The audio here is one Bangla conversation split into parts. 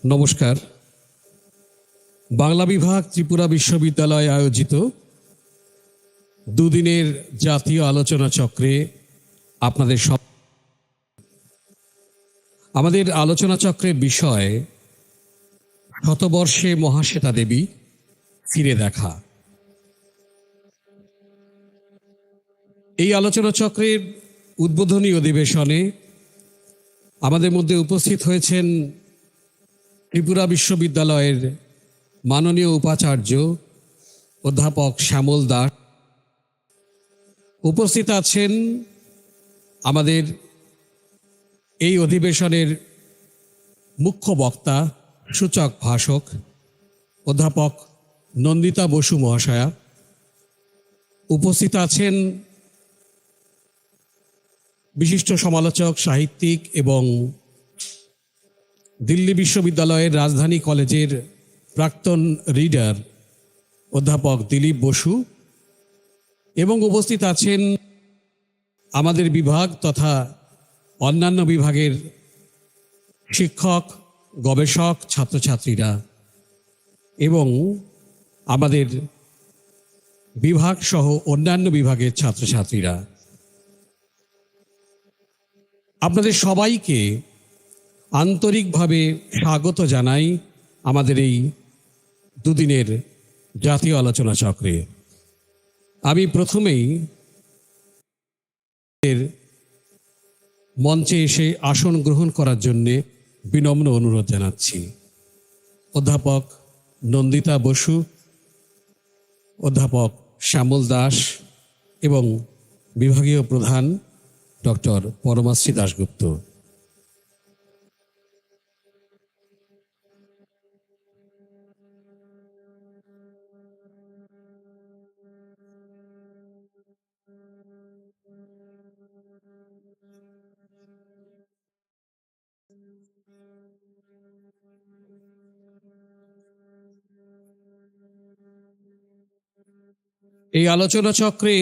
নমস্কার। বাংলা বিভাগ ত্রিপুরা বিশ্ববিদ্যালয় আয়োজিত দুদিনের জাতীয় আলোচনা চক্রে আপনাদের সব আমাদের আলোচনা চক্রের বিষয় শতবর্ষে মহাশ্বেতা দেবী ফিরে দেখা। এই আলোচনা চক্রের উদ্বোধনী অধিবেশনে আমাদের মধ্যে উপস্থিত হয়েছেন ত্রিপুরা বিশ্ববিদ্যালয়ের মাননীয় উপাচার্য অধ্যাপক শ্যামল দাস। উপস্থিত আছেন আমাদের এই অধিবেশনের মুখ্য বক্তা সূচক ভাষক অধ্যাপক নন্দিতা বসু মহাশয়া। উপস্থিত আছেন বিশিষ্ট সমালোচক, সাহিত্যিক এবং দিল্লি বিশ্ববিদ্যালয়ের রাজধানী কলেজের প্রাক্তন রিডার অধ্যাপক দিলীপ বসু, এবং উপস্থিত আছেন আমাদের বিভাগ তথা অন্যান্য বিভাগের শিক্ষক, গবেষক, ছাত্রছাত্রীরা এবং আমাদের বিভাগ সহ অন্যান্য বিভাগের ছাত্রছাত্রীরা। আপনাদের সবাইকে আন্তরিকভাবে স্বাগত জানাই আমাদের এই দুদিনের জাতীয় আলোচনা চক্রে। আমি প্রথমেই মঞ্চে এসে আসন গ্রহণ করার জন্য বিনম্র অনুরোধ জানাচ্ছি। অধ্যাপক নন্দিতা বসু, অধ্যাপক শ্যামল দাস এবং বিভাগীয় প্রধান ডক্টর পরমাশ্রী দাশগুপ্ত। এই আলোচনা চক্রে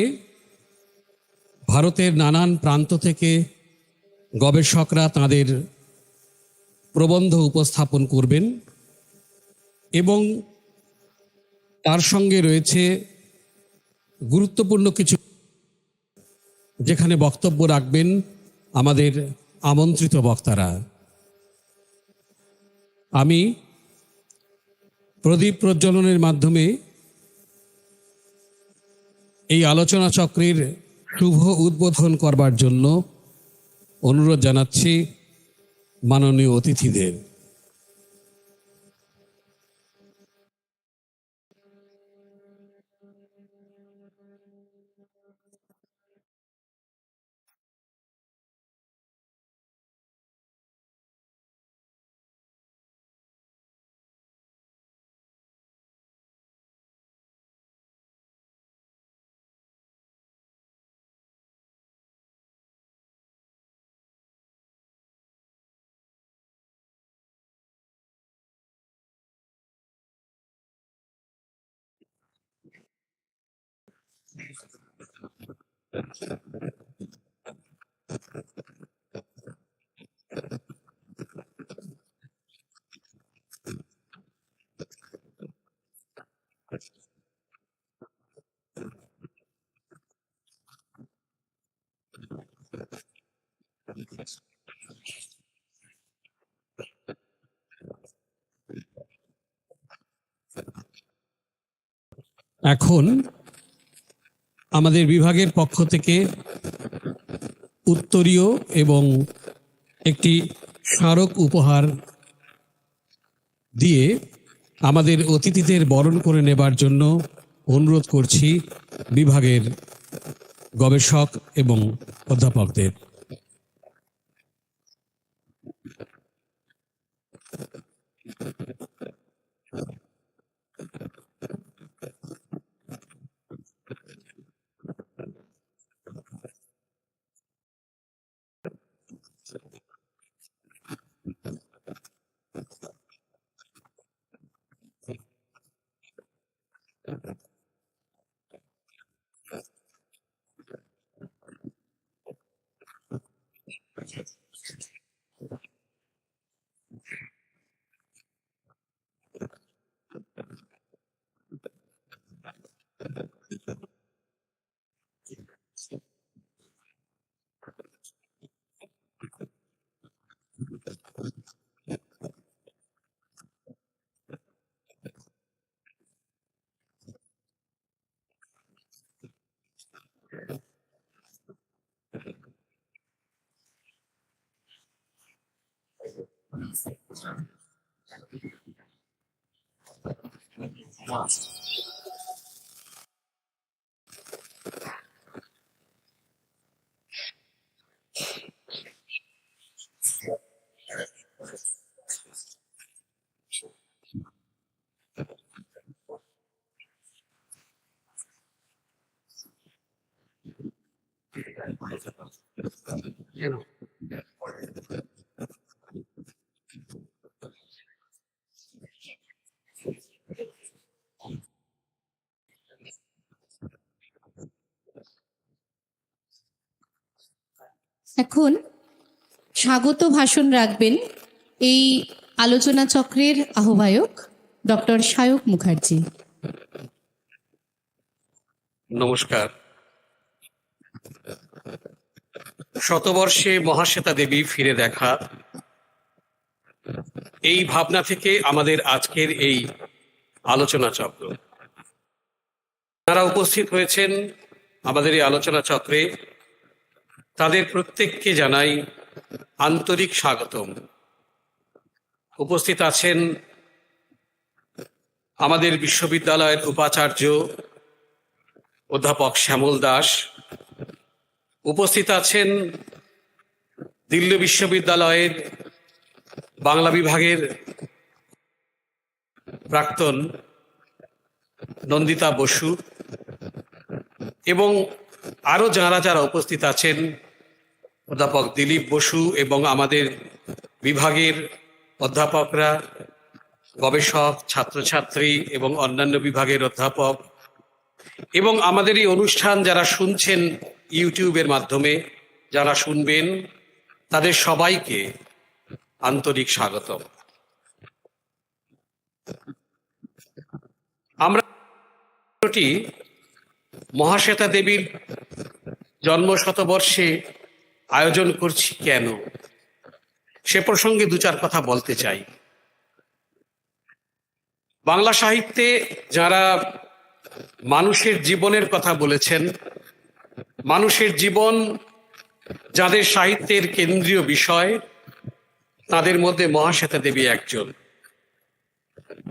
ভারতের নানান প্রান্ত থেকে গবেষকরা তাদের প্রবন্ধ উপস্থাপন করবেন এবং তার সঙ্গে রয়েছে গুরুত্বপূর্ণ কিছু, যেখানে বক্তব্য রাখবেন আমাদের আমন্ত্রিত বক্তারা। আমি প্রদীপ প্রজ্বলনের মাধ্যমে এই আলোচনা চক্রের শুভ উদ্বোধন করবার জন্য অনুরোধ জানাচ্ছি মাননীয় অতিথিদের। এখন আমাদের বিভাগের পক্ষ থেকে উত্তরীয় এবং একটি স্মারক উপহার দিয়ে আমাদের অতিথিদের বরণ করে নেবার জন্য অনুরোধ করছি বিভাগের গবেষক এবং অধ্যাপকদের। এখন স্বাগত ভাষণ রাখবেন এই আলোচনা চক্রের আহ্বায়ক ডক্টর সায়ক মুখার্জি। নমস্কার। শতবর্ষে মহাশ্বেতা দেবী ফিরে দেখা, এই ভাবনা থেকে আমাদের আজকের এই আলোচনা চক্র। যারা উপস্থিত হয়েছেন আমাদের এই আলোচনা চক্রে, তাদের প্রত্যেককে জানাই আন্তরিক স্বাগতম। উপস্থিত আছেন আমাদের বিশ্ববিদ্যালয়ের উপাচার্য অধ্যাপক শ্যামল দাস, উপস্থিত আছেন দিল্লি বিশ্ববিদ্যালয়ের বাংলা বিভাগের প্রাক্তন নন্দিতা বসু, এবং আরও যারা যারা উপস্থিত আছেন অধ্যাপক দিলীপ বসু এবং আমাদের বিভাগের অধ্যাপকরা, গবেষক, ছাত্রছাত্রী এবং অন্যান্য বিভাগের অধ্যাপক, এবং আমাদের এই অনুষ্ঠান যারা শুনছেন ইউটিউবের মাধ্যমে, যারা শুনবেন, তাদের সবাইকে আন্তরিক স্বাগত। আমরা মহাশ্বেতা দেবীর জন্ম শতবর্ষে আয়োজন করছি কেন, সে প্রসঙ্গে দু চার কথা বলতে চাই। বাংলা সাহিত্যে যারা মানুষের জীবনের কথা বলেছেন, মানুষের জীবন যাদের সাহিত্যের কেন্দ্রীয় বিষয়, তাদের মধ্যে মহাশ্বেতা দেবী একজন।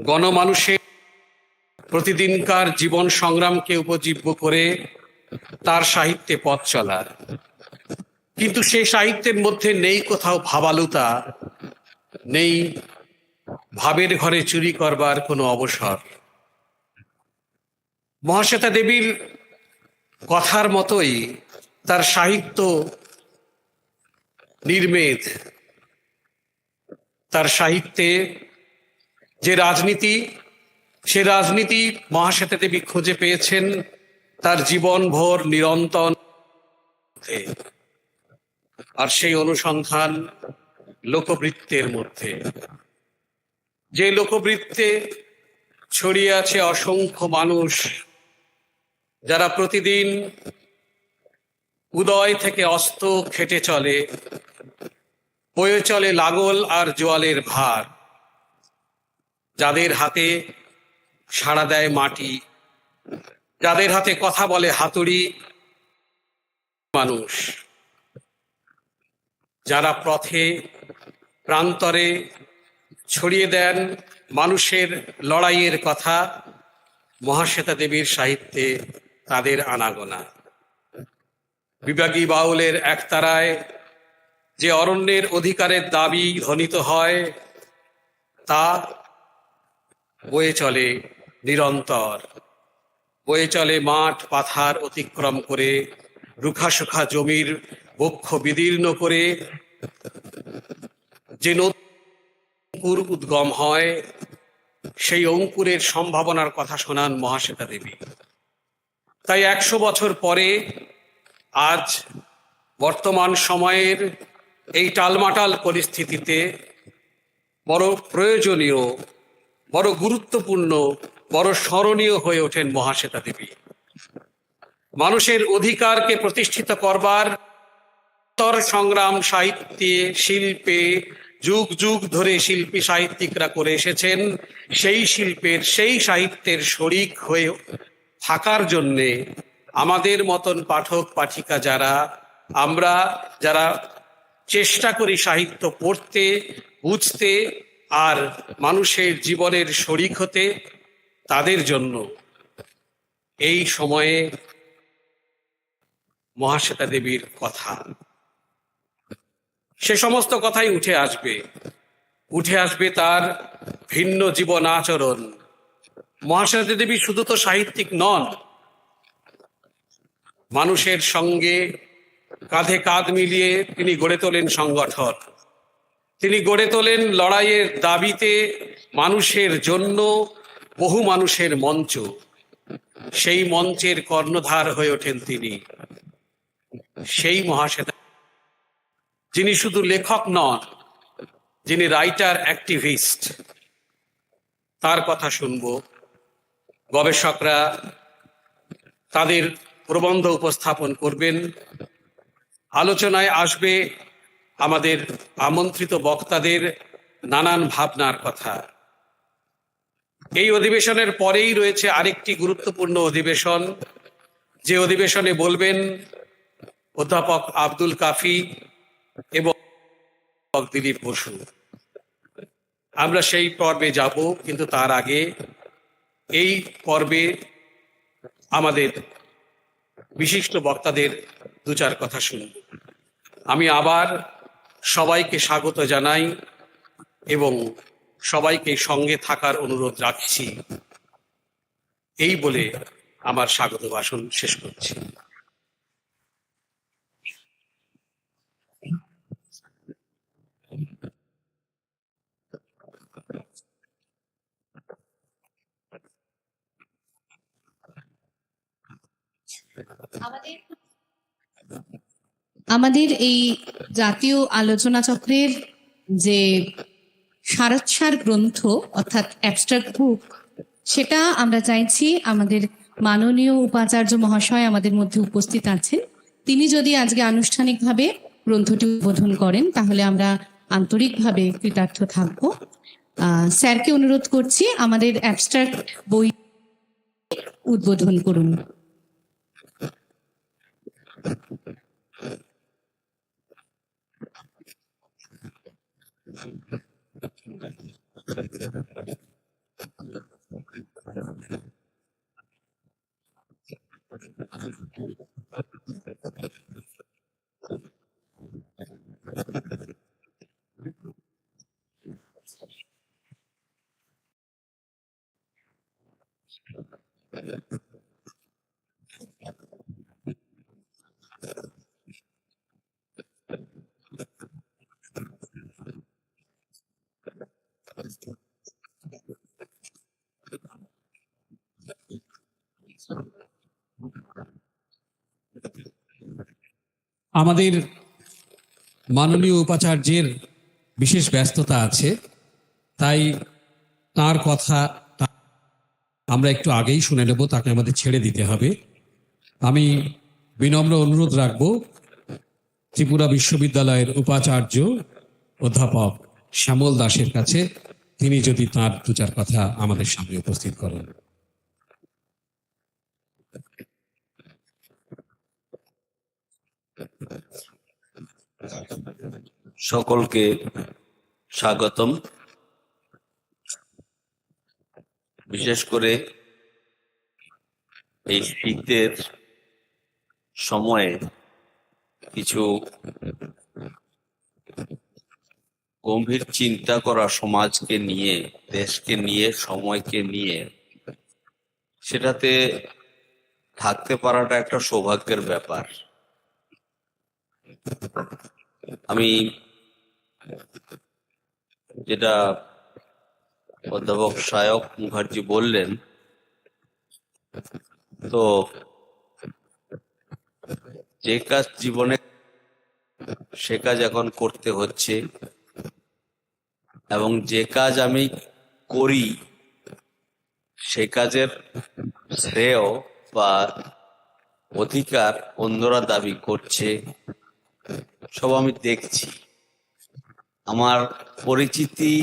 গণমানুষের প্রতিদিনকার জীবন সংগ্রামকে উপজীব্য করে তার সাহিত্যে পথ চলা, কিন্তু সেই সাহিত্যের মধ্যে নেই কোথাও ভাবালুতা, নেই ভাবের ঘরে চুরি করবার কোনো অবসর। মহাশ্বেতা দেবীর কথার মতোই তার সাহিত্য নির্মেদ। তার সাহিত্যে যে রাজনীতি, সে রাজনীতি মহাশ্বেতা দেবী খুঁজে পেয়েছেন তার জীবনভর নিরন্তর, আর সেই অনুসন্ধান লোকবৃত্তের মধ্যে। যে লোকবৃত্তে ছড়িয়ে আছে অসংখ্য মানুষ, যারা প্রতিদিন উদয় থেকে অস্ত খেটে চলে, বয়ে চলে লাঙল আর জোয়ালের ভার, যাদের হাতে সাড়া দেয় মাটি, যাদের হাতে কথা বলে হাতুড়ি, মানুষ যারা পথে প্রান্তরে ছড়িয়ে দেন মানুষের লড়াইয়ের কথা। মহাশ্বেতা দেবীর সাহিত্যে তাদের আনাগোনা। বিভাগী বাউলের একতারায় যে অরণ্যের অধিকারের দাবি ধ্বনিত হয়, তা বয়ে চলে নিরন্তর, বয়ে চলে মাঠ পাথার অতিক্রম করে, রুখাসুখা জমির বক্ষ বিদীর্ণ করে যে অঙ্কুর উদ্গম হয়, সেই অঙ্কুরের সম্ভাবনার কথা শোনান মহাশ্বেতা দেবী। তাই 100 বছর পরে আজ বর্তমান সময়ের এই টালমাটাল পরিস্থিতিতে বড় প্রয়োজনীয়, বড় গুরুত্বপূর্ণ, বড় স্মরণীয় হয়ে ওঠেন মহাশ্বেতা দেবী। মানুষের অধিকারকে প্রতিষ্ঠিত করবার সংগ্রাম সাহিত্যে, শিল্পে যুগ যুগ ধরে শিল্পী সাহিত্যিকরা করে এসেছেন। সেই শিল্পের, সেই সাহিত্যের শরিক হয়ে থাকার জন্যে আমাদের মতন পাঠক পাঠিকা যারা, আমরা যারা চেষ্টা করি সাহিত্য পড়তে, বুঝতে আর মানুষের জীবনের শরিক হতে তাদের জন্য এই সময়ে মহাশ্বেতা দেবীর কথা, সে সমস্ত কথাই উঠে আসবে তার ভিন্ন জীবন আচরণ। মহাশ্বেতা দেবী শুধু তো সাহিত্যিক নন, মানুষের সঙ্গে কাঁধে কাঁধ মিলিয়ে তিনি গড়ে তোলেন সংগঠন, তিনি গড়ে তোলেন লড়াইয়ের দাবিতে মানুষের জন্য বহু মানুষের মঞ্চ, সেই মঞ্চের কর্ণধার হয়ে ওঠেন তিনি। সেই মহাশ্বেতা যিনি শুধু লেখক নন, যিনি রাইটার অ্যাক্টিভিস্ট, তার কথা শুনব। গবেষকরা তাদের প্রবন্ধ উপস্থাপন করবেন, আলোচনায় আসবে আমাদের আমন্ত্রিত বক্তাদের নানান ভাবনার কথা। এই অধিবেশনের পরেই রয়েছে আরেকটি গুরুত্বপূর্ণ অধিবেশন, যে অধিবেশনে বলবেন অধ্যাপক আব্দুল কাফি এবং দিলীপ বসু। আমরা সেই পর্বে যাব, কিন্তু তার আগে এই পর্বে আমাদের বিশিষ্ট বক্তাদের দু চার কথা শুনব। আমি আবার সবাইকে স্বাগত জানাই এবং সবাইকে সঙ্গে থাকার অনুরোধ রাখছি, এই বলে আমার স্বাগত ভাষণ শেষ করছি। আমাদের এই জাতীয় আলোচনা চক্রের যে সারস্যার গ্রন্থ অর্থাৎ অ্যাবস্ট্রাক্ট বুক, সেটা আমরা চাইছি আমাদের মাননীয় উপাচার্য মহাশয় আমাদের মধ্যে উপস্থিত আছেন। তিনি যদি আজকে আনুষ্ঠানিকভাবে গ্রন্থটি উদ্বোধন করেন তাহলে আমরা আন্তরিকভাবে কৃতার্থ থাকব। স্যারকে অনুরোধ করছি আমাদের অ্যাবস্ট্রাক্ট বই উদ্বোধন করুন। আমাদের মাননীয় উপাচার্যের বিশেষ ব্যস্ততা আছে, তাই তার কথা আমরা একটু আগেই শুনে নেব, তাকে আমাদের ছেড়ে দিতে হবে। আমি বিনম্র অনুরোধ রাখব ত্রিপুরা বিশ্ববিদ্যালয়ের উপাচার্য অধ্যাপক শ্যামল দাসের কাছে, তিনি যদি তার দু চার কথা আমাদের সামনে উপস্থিত করেন। সকলকে স্বাগতম। বিশেষ করে এই শীতের সময়ে কিছু গম্ভীর চিন্তা করা, সমাজকে নিয়ে, দেশকে নিয়ে, সময়কে নিয়ে, সেটাতে থাকতে পারাটা একটা সৌভাগ্যের ব্যাপার। আমি যেটা অধ্যাপক সায়ক মুখার্জি বললেন, তো যে কাজ জীবনে সে কাজ এখন করতে হচ্ছে, এবং যে কাজ আমি করি সে কাজের শ্রেয় বা অধিকার অন্যরা দাবি করছে, সব আমি দেখছি। আমার পরিচিতি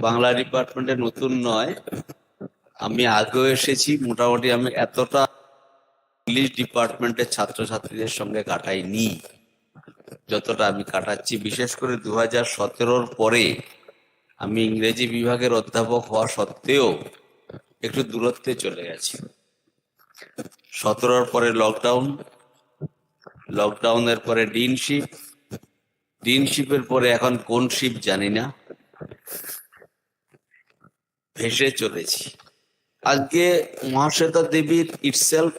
বাংলা ডিপার্টমেন্টে নতুন নয়, আমি আগেও এসেছি। মোটামুটি আমি এতটা ইংলিশ ডিপার্টমেন্টের ছাত্রছাত্রীদের সঙ্গে কাটাইনি যতটা আমি কাটাচ্ছি। বিশেষ করে 2017-র পরে আমি ইংরেজি বিভাগের অধ্যাপক হওয়া সত্ত্বেও একটু দূরত্বে চলে গেছি। 17-র পরে লকডাউন, লকডাউনের পরে ডিনশিপ, ডিনশিপের পরে এখন কোন শিপ জানি না, ভেসে চলেছি। আজকে মহাশ্বেতা দেবীর ইটসেলফ,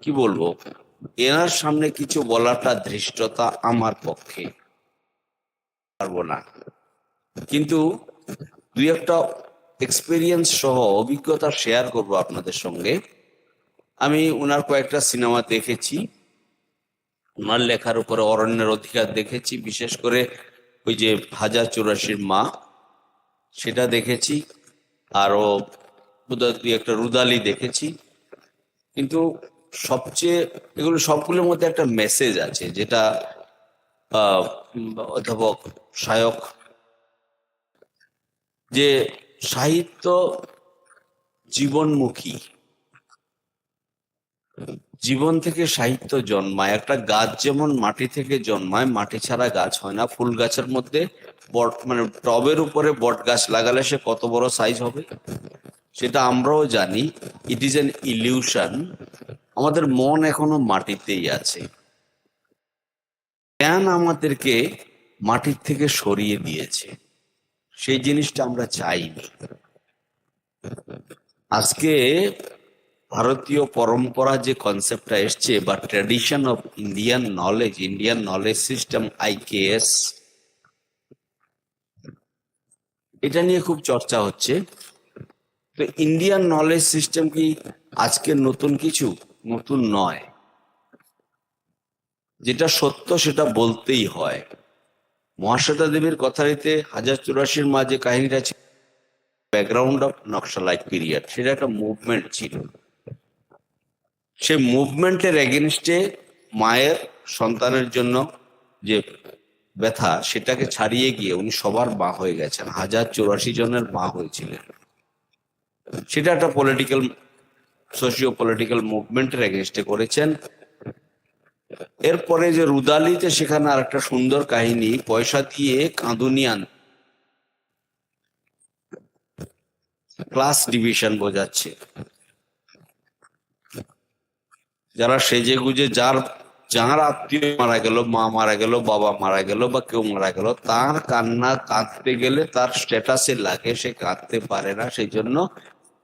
কি বলবো, এনার সামনে কিছু বলাটা ধৃষ্টতা আমার পক্ষে, পারবো না। কিন্তু দুই একটা এক্সপিরিয়েন্স সহ অভিজ্ঞতা শেয়ার করব আপনাদের সঙ্গে। আমি ওনার কয়েকটা সিনেমা দেখেছি, ওনার লেখার উপরে অরণ্যের অধিকার দেখেছি, বিশেষ করে ওই যে 1084 মা, সেটা দেখেছি, আরো বোধহয় দুই একটা রুদালি দেখেছি। কিন্তু সবচেয়ে এগুলো সবগুলোর মধ্যে একটা মেসেজ আছে, যেটা অধ্যাপক সায়ক, যে সাহিত্য জীবনমুখী, জীবন থেকে সাহিত্য জন্মায়। একটা গাছ যেমন মাটি থেকে জন্মায়, মাটি ছাড়া গাছ হয় না। ফুল গাছের মধ্যে মানে টবের উপরে বট গাছ লাগালে সে কত বড় সাইজ হবে সেটা আমরাও জানি। It is an illusion. আমাদের মন এখনো মাটিতেই আছে। জ্ঞান আমাদেরকে মাটির থেকে সরিয়ে দিয়েছে, সেই জিনিসটা আমরা চাইনি। আজকে ভারতীয় পরম্পরা যে কনসেপ্টটা এসছে, বা tradition of Indian knowledge, Indian knowledge system, IKS, এটা নিয়ে খুব চর্চা হচ্ছে। তো ইন্ডিয়ান নলেজ সিস্টেম কি আজকের নতুন কিছু? নতুন নয়। যেটা সত্য সেটা বলতেই হয়। মহাশ্বেতা দেবীর কথাটিতে 1084 মা যে কাহিনীটা ছিল, ব্যাকগ্রাউন্ড অফ নকশালাইট পিরিয়ড, সেটা একটা মুভমেন্ট ছিল। সে মুভমেন্টের এগেনস্টে মায়ের সন্তানের জন্য যে ব্যথা, সেটাকে ছাড়িয়ে গিয়ে উনি সবার মা হয়ে গেছেন। 1084 জনের মা হয়েছিলেন। সেটা একটা পলিটিক্যাল, সোশিও পলিটিক্যাল মুভমেন্টের এগেনস্টে করেছেন। এরপরে যে রুদালিতে, সেখানে আর একটা সুন্দর কাহিনী, পয়সা দিয়ে কাঁদুনি আন, ক্লাস ডিভিশন বোঝাচ্ছে। যারা সেজে গুজে, যার আত্মীয় মারা গেল, মা মারা গেল, বাবা মারা গেল, বা কেউ মারা গেল, তার কান্না কাঁদতে গেলে তার স্ট্যাটাসে লাগে, সে কাঁদতে পারে না। সেই জন্য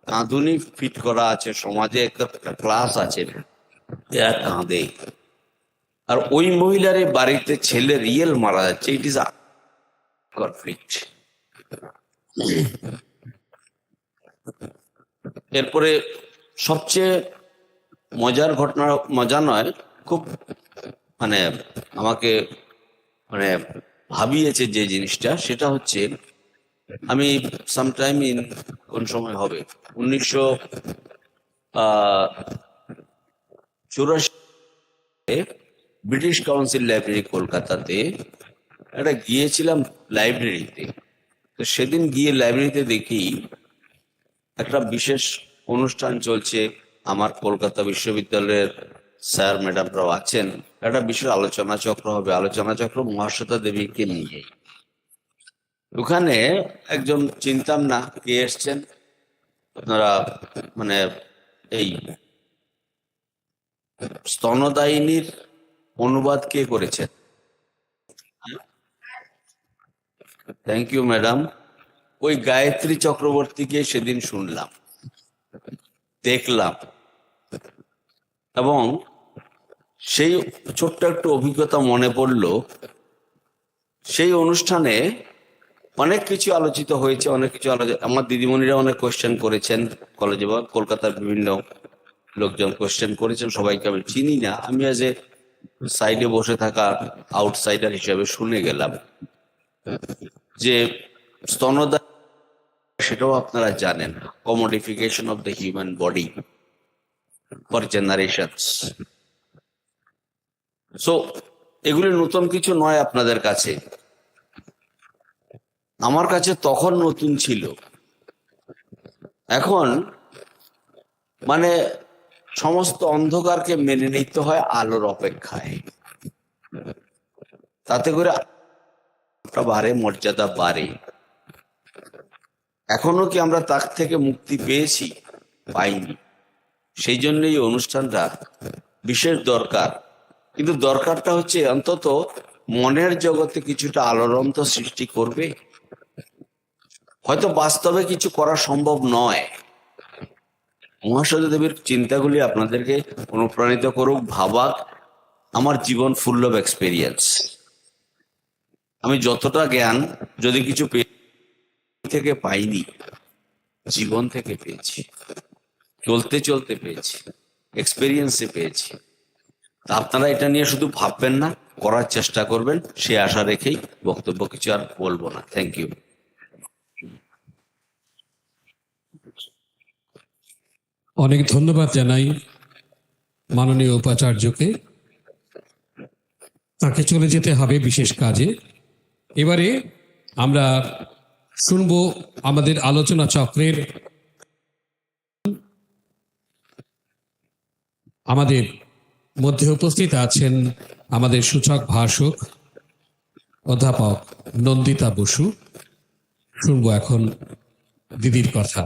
কাঁদুনি ফিট করা আছে সমাজে, একটা ক্লাস আছে, এরা কাঁদে। আর ওই মহিলার বাড়িতে ছেলে রিয়েল মারা যাচ্ছে। It is conflict. এরপরে সবচেয়ে মজার ঘটনা, মজা নয়, খুব মানে আমাকে মানে ভাবিয়েছে যে জিনিসটা, সেটা হচ্ছে, আমি সামটাইম ইন, কোন সময় হবে, 1984 ব্রিটিশ কাউন্সিল লাইব্রেরি কলকাতাতে একটা গিয়েছিলাম লাইব্রেরিতে। তো সেদিন গিয়ে লাইব্রেরিতে দেখি একটা বিশেষ অনুষ্ঠান চলছে। আমার কলকাতা বিশ্ববিদ্যালয়ের স্যার ম্যাডামরাও আছেন। একটা বিশেষ আলোচনা চক্র হবে, আলোচনা চক্র মহাশ্বেতা দেবীকে নিয়ে। ওখানে একজন, চিনতাম না কে এসছেন, আপনারা মানে এই স্তনদায়িনীর অনুবাদ কে করেছেন? Thank you madam. ওই গায়ত্রী চক্রবর্তীকে সেদিন শুনলাম, দেখলাম, এবং সেই ছোট্ট একটু অভিজ্ঞতা মনে পড়লো। সেই অনুষ্ঠানে অনেক কিছু আলোচিত হয়েছে, অনেক কিছু আমার দিদিমণিরা অনেক কোয়েশ্চেন করেছেন কলেজে, বা কলকাতার বিভিন্ন লোকজন কোয়েশ্চেন করেছেন। সবাইকে আমি চিনি না, আমি আজ এ সাইডে বসে থাকা আউটসাইডার হিসেবে শুনে গেলাম যে স্তনদা, সেটাও আপনারা জানেন, commodification of the human body for generations. So এগুলি নতুন কিছু নয় আপনাদের কাছে, আমার কাছে তখন নতুন ছিল। এখন মানে সমস্ত অন্ধকারকে মেনে নিতে হয় আলোর অপেক্ষায়। তাতে করে বাড়ে, মর্যাদা বাড়ে। এখনো কি আমরা তার থেকে মুক্তি পেয়েছি? পাইনি। সেই জন্য এই অনুষ্ঠানটা বিশেষ দরকার। কিন্তু দরকারটা হচ্ছে অন্তত মনের জগতে কিছুটা আলোড়ন সৃষ্টি করবে। হয়তো বাস্তবে কিছু করা সম্ভব নয়। মহাশ্বেতা দেবীর চিন্তাগুলি আপনাদেরকে অনুপ্রাণিত করুক, ভাবাক। আমার জীবন ফুল অফ এক্সপেরিয়েন্স। আমি যতটা জ্ঞান যদি কিছু থেকে পাইনি, জীবন থেকে পেয়েছি, চলতে চলতে পেয়েছি, এক্সপেরিয়েন্সে পেয়েছি। তা আপনারা এটা নিয়ে শুধু ভাববেন না, করার চেষ্টা করবেন, সে আশা রেখেই বক্তব্য কিছু আর বলবো না। Thank you. অনেক ধন্যবাদ জানাই মাননীয় উপাচার্যকে। তাকে চলে যেতে হবে বিশেষ কাজে। এবারে আমরা শুনব আমাদের আলোচনা চক্রের আমাদের মধ্যে উপস্থিত আছেন আমাদের সূচক ভাষক অধ্যাপক নন্দিতা বসু। শুনব এখন দিদির কথা।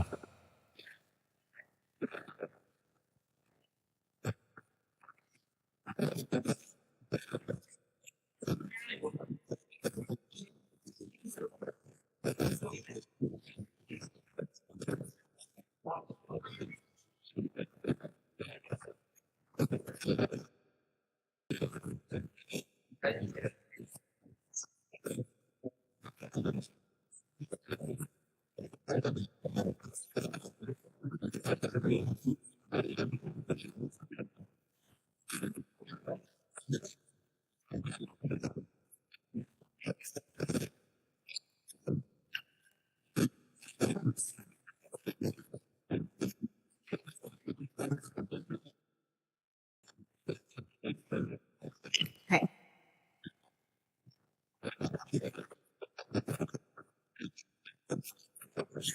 হ্যাঁ,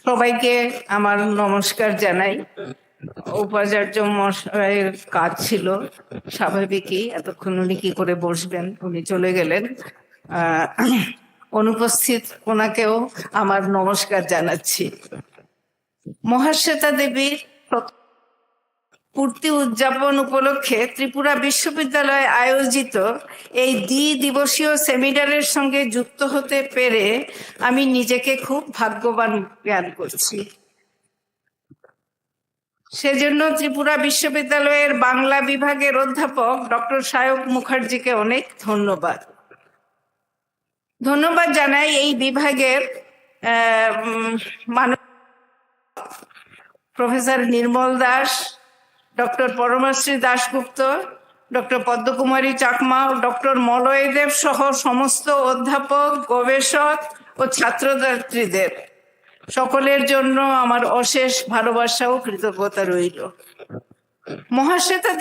সবাইকে আমার নমস্কার জানাই। উপাচার্য মশাইয়ের কাজ ছিল, স্বাভাবিকই এতক্ষণ উনি কি করে বসবেন, উনি চলে গেলেন। অনুপস্থিত ওনাকেও আমার নমস্কার জানাচ্ছি। মহাশ্বেতা দেবীর পূর্তি উদযাপন উপলক্ষে ত্রিপুরা বিশ্ববিদ্যালয়ে আয়োজিত এই দ্বিদিবসীয় সেমিনারের সঙ্গে যুক্ত হতে পেরে আমি নিজেকে খুব ভাগ্যবান জ্ঞান করছি। সেজন্য ত্রিপুরা বিশ্ববিদ্যালয়ের বাংলা বিভাগের অধ্যাপক ডক্টর সায়ক মুখার্জিকে অনেক ধন্যবাদ জানাই এই বিভাগের professor Nirmal Das, doctor Paramashree Dasgupta, doctor Padmakumari Chakma, doctor Malay Deb সহ সমস্ত অধ্যাপক, গবেষক ও ছাত্রছাত্রীদের সকলের জন্য আমার অশেষ ভালোবাসা ও কৃতজ্ঞতা রইল। মহাশ্বেতা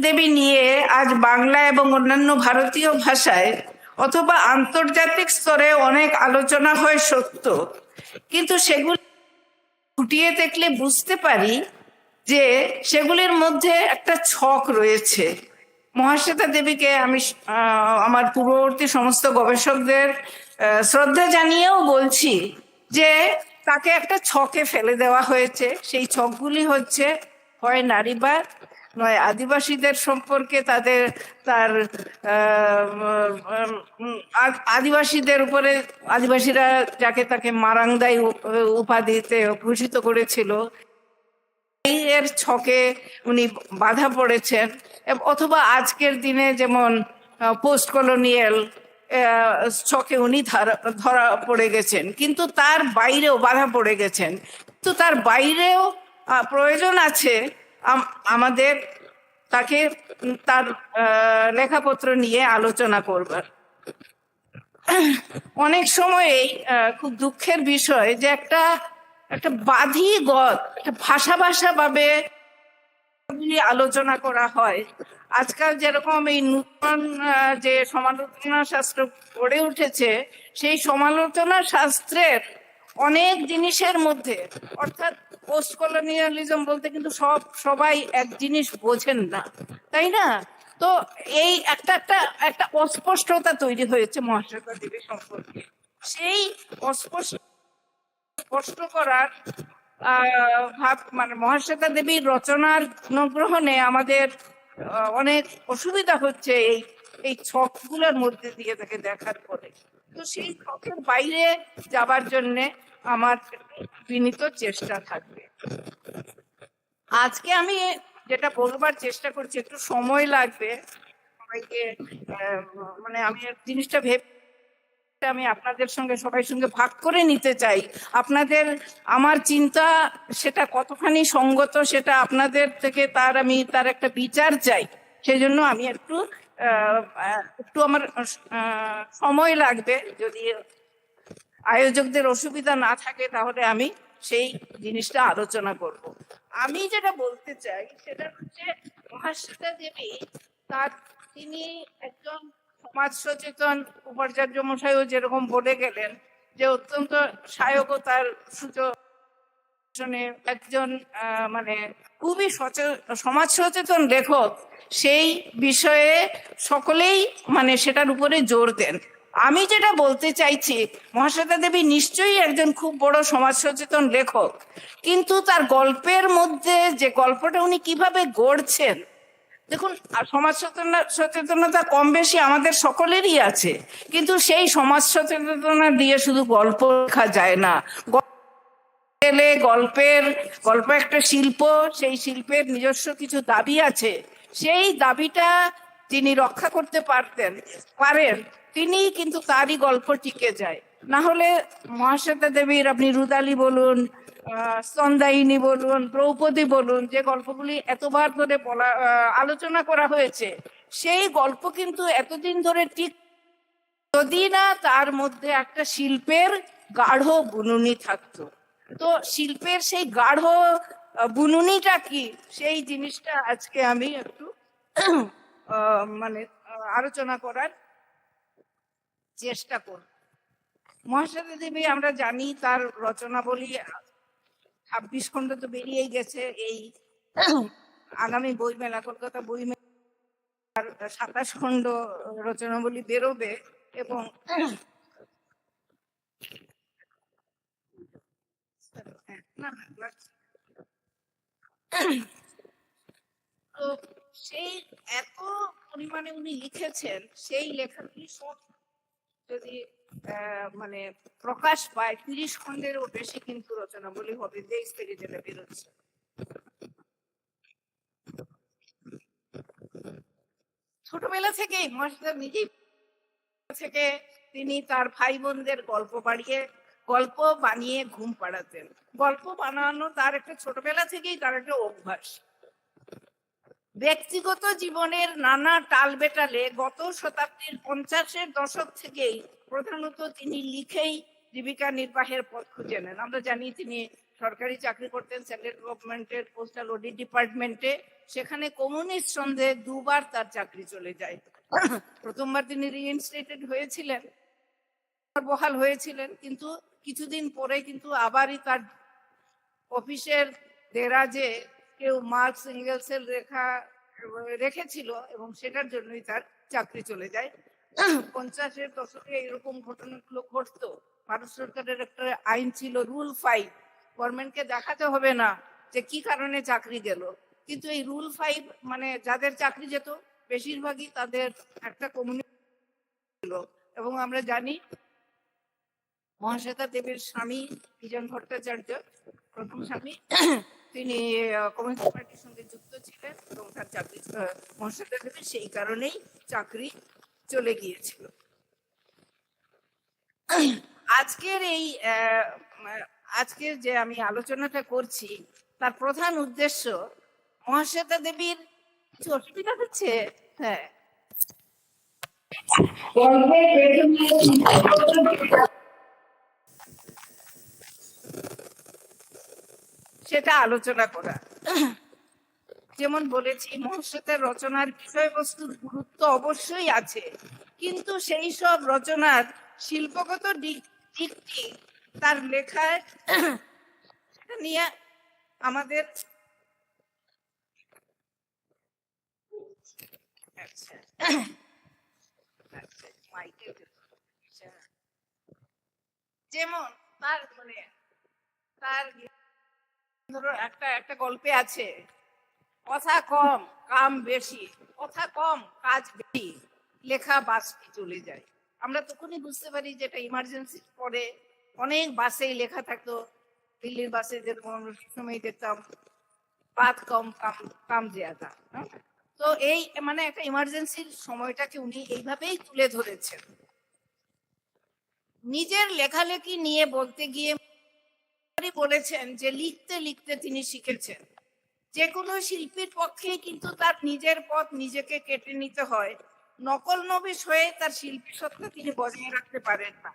দেবী নিয়ে আজ বাংলা এবং অন্যান্য ভারতীয় ভাষায় অথবা আন্তর্জাতিক স্তরে অনেক আলোচনা হয় সত্য, কিন্তু সেগুলি খুঁটিয়ে দেখলে বুঝতে পারি যে সেগুলির মধ্যে একটা ছক রয়েছে। মহাশ্বেতা দেবীকে আমি আমার পূর্ববর্তী সমস্ত গবেষকদের শ্রদ্ধা জানিয়েও বলছি যে তাকে একটা ছকে ফেলে দেওয়া হয়েছে। সেই ছকগুলি হচ্ছে হয় নারীবাদ, নয় আদিবাসীদের সম্পর্কে তার আদিবাসীদের উপরে, আদিবাসীরা যাকে তাকে মারাংদাই উপাধিতে ভূষিত করেছিল, এর ছকে উনি বাধা পড়েছেন। অথবা আজকের দিনে যেমন পোস্ট কলোনিয়াল ছকে উনি ধরা পড়ে গেছেন, কিন্তু তার বাইরেও বাধা পড়ে গেছেন। কিন্তু তার বাইরেও প্রয়োজন আছে আমাদের তাকে তার লেখাপত্র নিয়ে আলোচনা করবার। অনেক সময়ই খুব দুঃখের বিষয় যে একটা বাধিগত ভাষা ভাবে আলোচনা করা হয়। আজকাল যেরকম এই নূতন যে সমালোচনা শাস্ত্র গড়ে উঠেছে, সেই সমালোচনা শাস্ত্রের অনেক জিনিসের মধ্যে, অর্থাৎ পোস্ট কলোনিয়ালিজম বলতে কিন্তু সবাই এক জিনিস বোঝেন না, তাই না? তো এই একটা অস্পষ্টতা তৈরি হয়েছে মহাশ্বেতা দেবী সম্পর্কে। সেই অস্পষ্ট স্পষ্ট করার ভাব, মানে মহাশ্বেতা দেবীর রচনার গ্রহণে আমাদের অনেক অসুবিধা হচ্ছে এই এই ছকগুলোর মধ্যে দিয়ে তাকে দেখার পরে। তো সেই ছকের বাইরে যাবার জন্যে আমার বিনীত চেষ্টা থাকবে। আজকে আমি যেটা বলবার চেষ্টা করছি, একটু সময় লাগবে সবাইকে, মানে আমি জিনিসটা ভেবে আমি আপনাদের সঙ্গে সবার সঙ্গে ভাগ করে নিতে চাই। আপনাদের আমার চিন্তা সেটা কতখানি সঙ্গত সেটা আপনাদের থেকে তার একটা বিচার চাই। সেই জন্য আমি একটু আমার সময় লাগবে। যদি আয়োজকদের অসুবিধা না থাকে তাহলে আমি সেই জিনিসটা আলোচনা করব। আমি যেটা বলতে চাই সেটা হচ্ছে মহাশ্বেতা দেবী তিনি একজন সমাজ সচেতন। উপাচার্য মশাইও যেরকম বলে গেলেন যে অত্যন্ত সায়কতার সূচনে একজন মানে খুবই সমাজ সচেতন লেখক, সেই বিষয়ে সকলেই মানে সেটার উপরে জোর দেন। আমি যেটা বলতে চাইছি, মহাশ্বেতা দেবী নিশ্চয়ই একজন খুব বড় সমাজ সচেতন লেখক, কিন্তু তার গল্পের মধ্যে যে গল্পটা উনি কিভাবে গড়ছেন, দেখুন সমাজ সচেতনতা কম বেশি আমাদের সকলেরই আছে, কিন্তু সেই সমাজ সচেতনতা দিয়ে শুধু গল্প লেখা যায় না। গল্প একটা শিল্প, সেই শিল্পের নিজস্ব কিছু দাবি আছে, সেই দাবিটা তিনি রক্ষা করতে পারেন তিনি, কিন্তু তারই গল্প টিকে যায়। না হলে মহাশ্বেতা দেবীর আপনি রুদালি বলুন, স্তন্দায়িনী বলুন, দ্রৌপদী বলুন, যে গল্পগুলি এতবার ধরে আলোচনা করা হয়েছে, সেই গল্প কিন্তু এতদিন ধরে যদি না তার মধ্যে একটা শিল্পের গাঢ় বুননি থাকতো। তো শিল্পের সেই গাঢ় বুননিটা কি, সেই জিনিসটা আজকে আমি একটু মানে আলোচনা করার চেষ্টা করব। মহাশ্বেতা দেবী আমরা জানি তার রচনাবলী 26 খণ্ড তো বেরিয়েই গেছে। এই আগামী বইমেলা, কলকাতা বইমেলা 27 খণ্ড রচনাবলী বেরোবে। এবং তো সেই এত পরিমাণে উনি লিখেছেন, সেই লেখাগুলি সব যদি মানে প্রকাশ পায়, 30 খণ্ডেরও বেশি কিন্তু রচনাবলী হবে, দেশ থেকে যেটা বেরোচ্ছে। ছোটবেলা থেকেই মহাশ্বেতা নিজেই থেকে তিনি তার ভাই বোনদের গল্প বানিয়ে ঘুম পাড়াতেন। গল্প বানানো তার একটা ছোটবেলা থেকেই তার একটা অভ্যাস। ব্যক্তিগত জীবনের নানা টাল বেটালে গত শতাব্দীর 50-এর দশক থেকেই প্রধানত তিনি লিখেই জীবিকা নির্বাহের পথ খুঁজে নেন। আমরা জানি তিনি সরকারি চাকরি করতেন সেন্ট্রাল গভর্নমেন্টের পোস্টাল অডিট ডিপার্টমেন্টে। সেখানে কমিউনিস্ট সন্দেহে 2 বার তার চাকরি চলে যায়। প্রথমবার তিনি রিইনস্টেটেড হয়েছিলেন, বহাল হয়েছিলেন, কিন্তু কিছুদিন পরে কিন্তু আবারই তার অফিসের দেরাজে কেউ মার্কস এঙ্গেলসের রেখেছিল এবং সেটার জন্যই তার চাকরি চলে যায়। 50-এর দশকে এরকম ঘটনাগুলো ঘটতো। ভারত সরকারের একটা আইন ছিল রুল 5, গভর্নমেন্টকে দেখাতে হবে না যে কি কারণে চাকরি গেল, কিন্তু এই রুল 5 মানে যাদের চাকরি যেত বেশিরভাগই তাদের একটা কমিউনিটি ছিল। এবং আমরা জানি মহাশ্বেতা দেবীর স্বামী বিজন ভট্টাচার্য, প্রথম স্বামী, তিনি কমিউনিস্ট পার্টির সঙ্গে যুক্ত ছিলেন এবং তার চাকরি মহাশ্বেতা দেবীর সেই কারণেই চাকরি চলে গিয়েছিল। আজকের যে আমি আলোচনাটা করছি তার প্রধান উদ্দেশ্য মহাশ্বেতা দেবীর কিছু অসুবিধা হচ্ছে। হ্যাঁ, সেটা আলোচনা করা। যেমন বলেছি, মহাশ্বেতার রচনার বিষয়বস্তুর গুরুত্ব অবশ্যই আছে, কিন্তু সেই সব রচনার শিল্পগত দিকটি তার লেখায় নিয়ে আমাদের যেমন তার মানে তার ধরো একটা একটা গল্পে আছে, কথা কম কাম বেশি, কথা কম কাজ বেশি, লেখা বাসটি চলে যায়। আমরা তখনই বুঝতে পারি যে এটা ইমার্জেন্সি পরে অনেক বাসেই লেখা থাকতো। দিল্লির বাসে যেরকম আমরা সময় দেখতাম, বাত কম কাম কাম জ্যাদা। তো এই মানে একটা ইমার্জেন্সির সময়টাকে উনি এইভাবেই তুলে ধরেছেন। নিজের লেখালেখি নিয়ে বলতে গিয়ে বলেছেন যে লিখতে লিখতে তিনি শিখেছেন যে কোনো শিল্পীর পক্ষে কিন্তু তার নিজের পথ নিজেকে কেটে নিতে হয়, নকল নবিশ হয়ে তার শিল্পী সত্তা তিনি বজায় রাখতে পারেন না।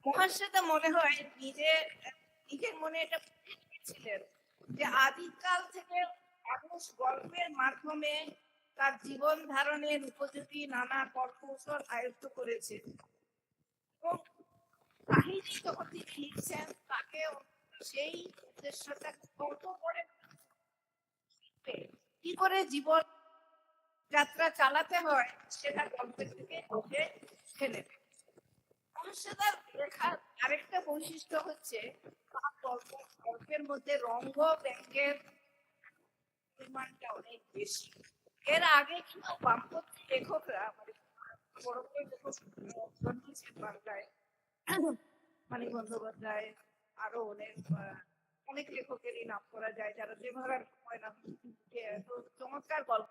মহাশ্বেতা মনে হয় নিজের মনে এটা ছিলেন যে আদিকাল থেকে মানুষ গল্পের মাধ্যমে তার জীবন ধারণের উপযোগী নানা কৌশল আয়ত্ত করেছে, এবং কাহিনী যখন তিনি লিখছেন তাকে সেই উদ্দেশ্যটা কত করে কি করে জীবন যাত্রা চালাতে হয় সেটা গল্পের থেকে উঠে ফেলে। মহাশ্বেতার লেখার আরেকটা বৈশিষ্ট্য হচ্ছে তার গল্পের মধ্যে রঙ্গ ব্যঙ্গের পরিমাণটা অনেক বেশি। এর আগে কিন্তু বামপন্থী লেখকরা মানে বড় বড় লেখক জন্মেছেন বাংলায়, মানিক বন্দ্যোপাধ্যায়, আরো অনেক লেখকেরই নাম করা যায় যারা যেভাবে হয় না চমৎকার গল্প,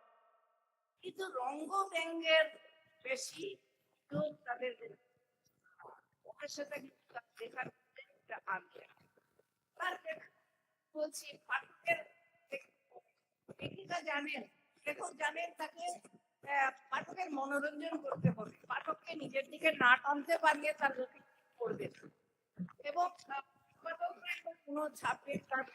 কিন্তু রঙ্গ ব্যঙ্গের বেশি তাদের সাথে লেখার আনবে। তার বলছি পাঠকের লেখিকা জানেন, লেখক জানেন তাকে পাঠকের মনোরঞ্জন করতে হবে, পাঠককে নিজের দিকে না টানতে পারলে তার লেখা পড়বে না। এবং কোনো ছাপের তার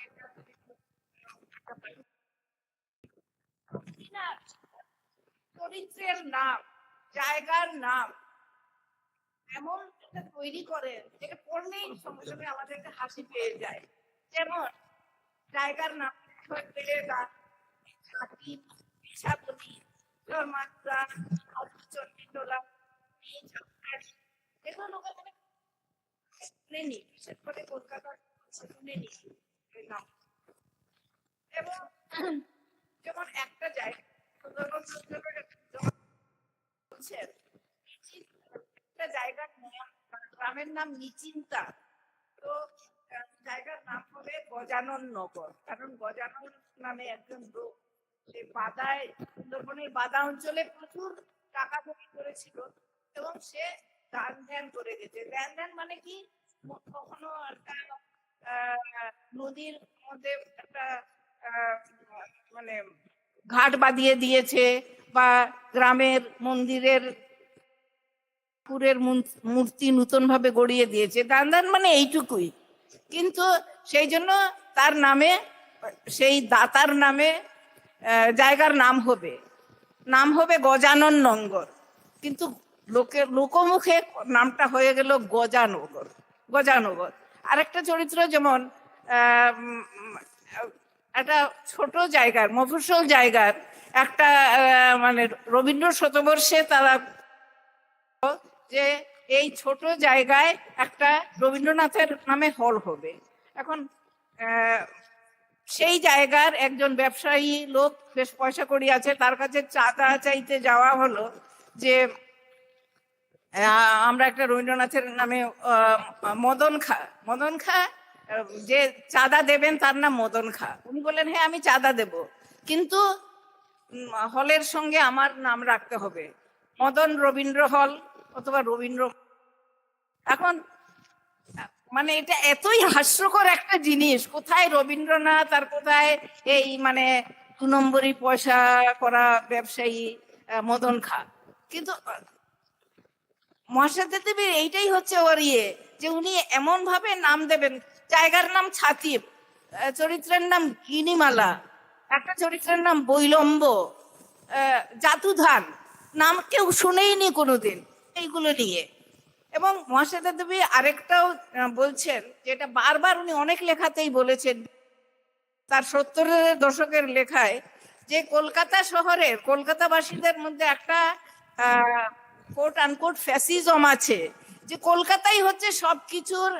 চরিত্রের নাম, জায়গার নাম এমন একটা তৈরি করে যেটা পড়লেই সঙ্গে সঙ্গে আমাদের একটা হাসি পেয়ে যায়। যেমন জায়গার নাম বিশেষ করে কলকাতার শুনেনি নাম। এবং যেমন একটা জায়গা একটা জায়গার গ্রামের নাম নিচিন্তা, তো জায়গার নাম হবে গজানন নগর, কারণ গজানন নামে একজন লোক সে বাদায় সুন্দরবনের বাদা অঞ্চলে প্রচুর টাকা জমি করেছিল এবং সে দান ধ্যান করে গেছে। দান ধ্যান মানে কি, কখনো একটা নদীর মধ্যে একটা মানে ঘাট বাঁধিয়ে দিয়েছে বা গ্রামের মন্দিরের ঠাকুরের মূর্তি নতুন ভাবে গড়িয়ে দিয়েছে, দান দান মানে এইটুকুই। কিন্তু সেই জন্য তার নামে, সেই দাতার নামে জায়গার নাম হবে গজানন নগর, কিন্তু লোকমুখে নামটা হয়ে গেল গজানগর। আরেকটা চরিত্র যেমন একটা ছোট জায়গার মফস্বল জায়গার একটা মানে রবীন্দ্র শতবর্ষে তারা যে এই ছোট জায়গায় একটা রবীন্দ্রনাথের নামে হল হবে। এখন সেই জায়গার একজন ব্যবসায়ী লোক বেশ পয়সা কড়ি আছে, তার কাছে চাঁদা চাইতে যাওয়া হলো যে আমরা একটা রবীন্দ্রনাথের নামে মদন খা যে চাঁদা দেবেন তার নাম মদন খা। উনি বললেন হ্যাঁ আমি চাঁদা দেব, কিন্তু হলের সঙ্গে আমার নাম রাখতে হবে, মদন রবীন্দ্র হল অথবা রবীন্দ্র। এখন মানে এটা এতই হাস্যকর একটা জিনিস, কোথায় রবীন্দ্রনাথ আর কোথায় এই মানে 2 নম্বরই পয়সা করা ব্যবসায়ী মদন খা। কিন্তু মহাশ্বেতা দেবীর এইটাই হচ্ছে ওর যে উনি এমন ভাবে নাম দেবেন, জায়গার নাম ছাতিব, চরিত্রের নাম গিনিমালা, একটা চরিত্রের নাম বৈলম্ব, জাতুধান, নাম কেউ শুনেইনি কোনোদিন এইগুলো নিয়ে। এবং মহাশ্বেতা দেবী আরেকটাও বলছেন, যেটা বারবার উনি অনেক লেখাতেই বলেছেন, তার 70-এর দশকের লেখায়, যে কলকাতা শহরের কলকাতাবাসীদের মধ্যে একটা কোট আনকোট ফ্যাসিজম আছে, যে কলকাতাই হচ্ছে সবকিছুর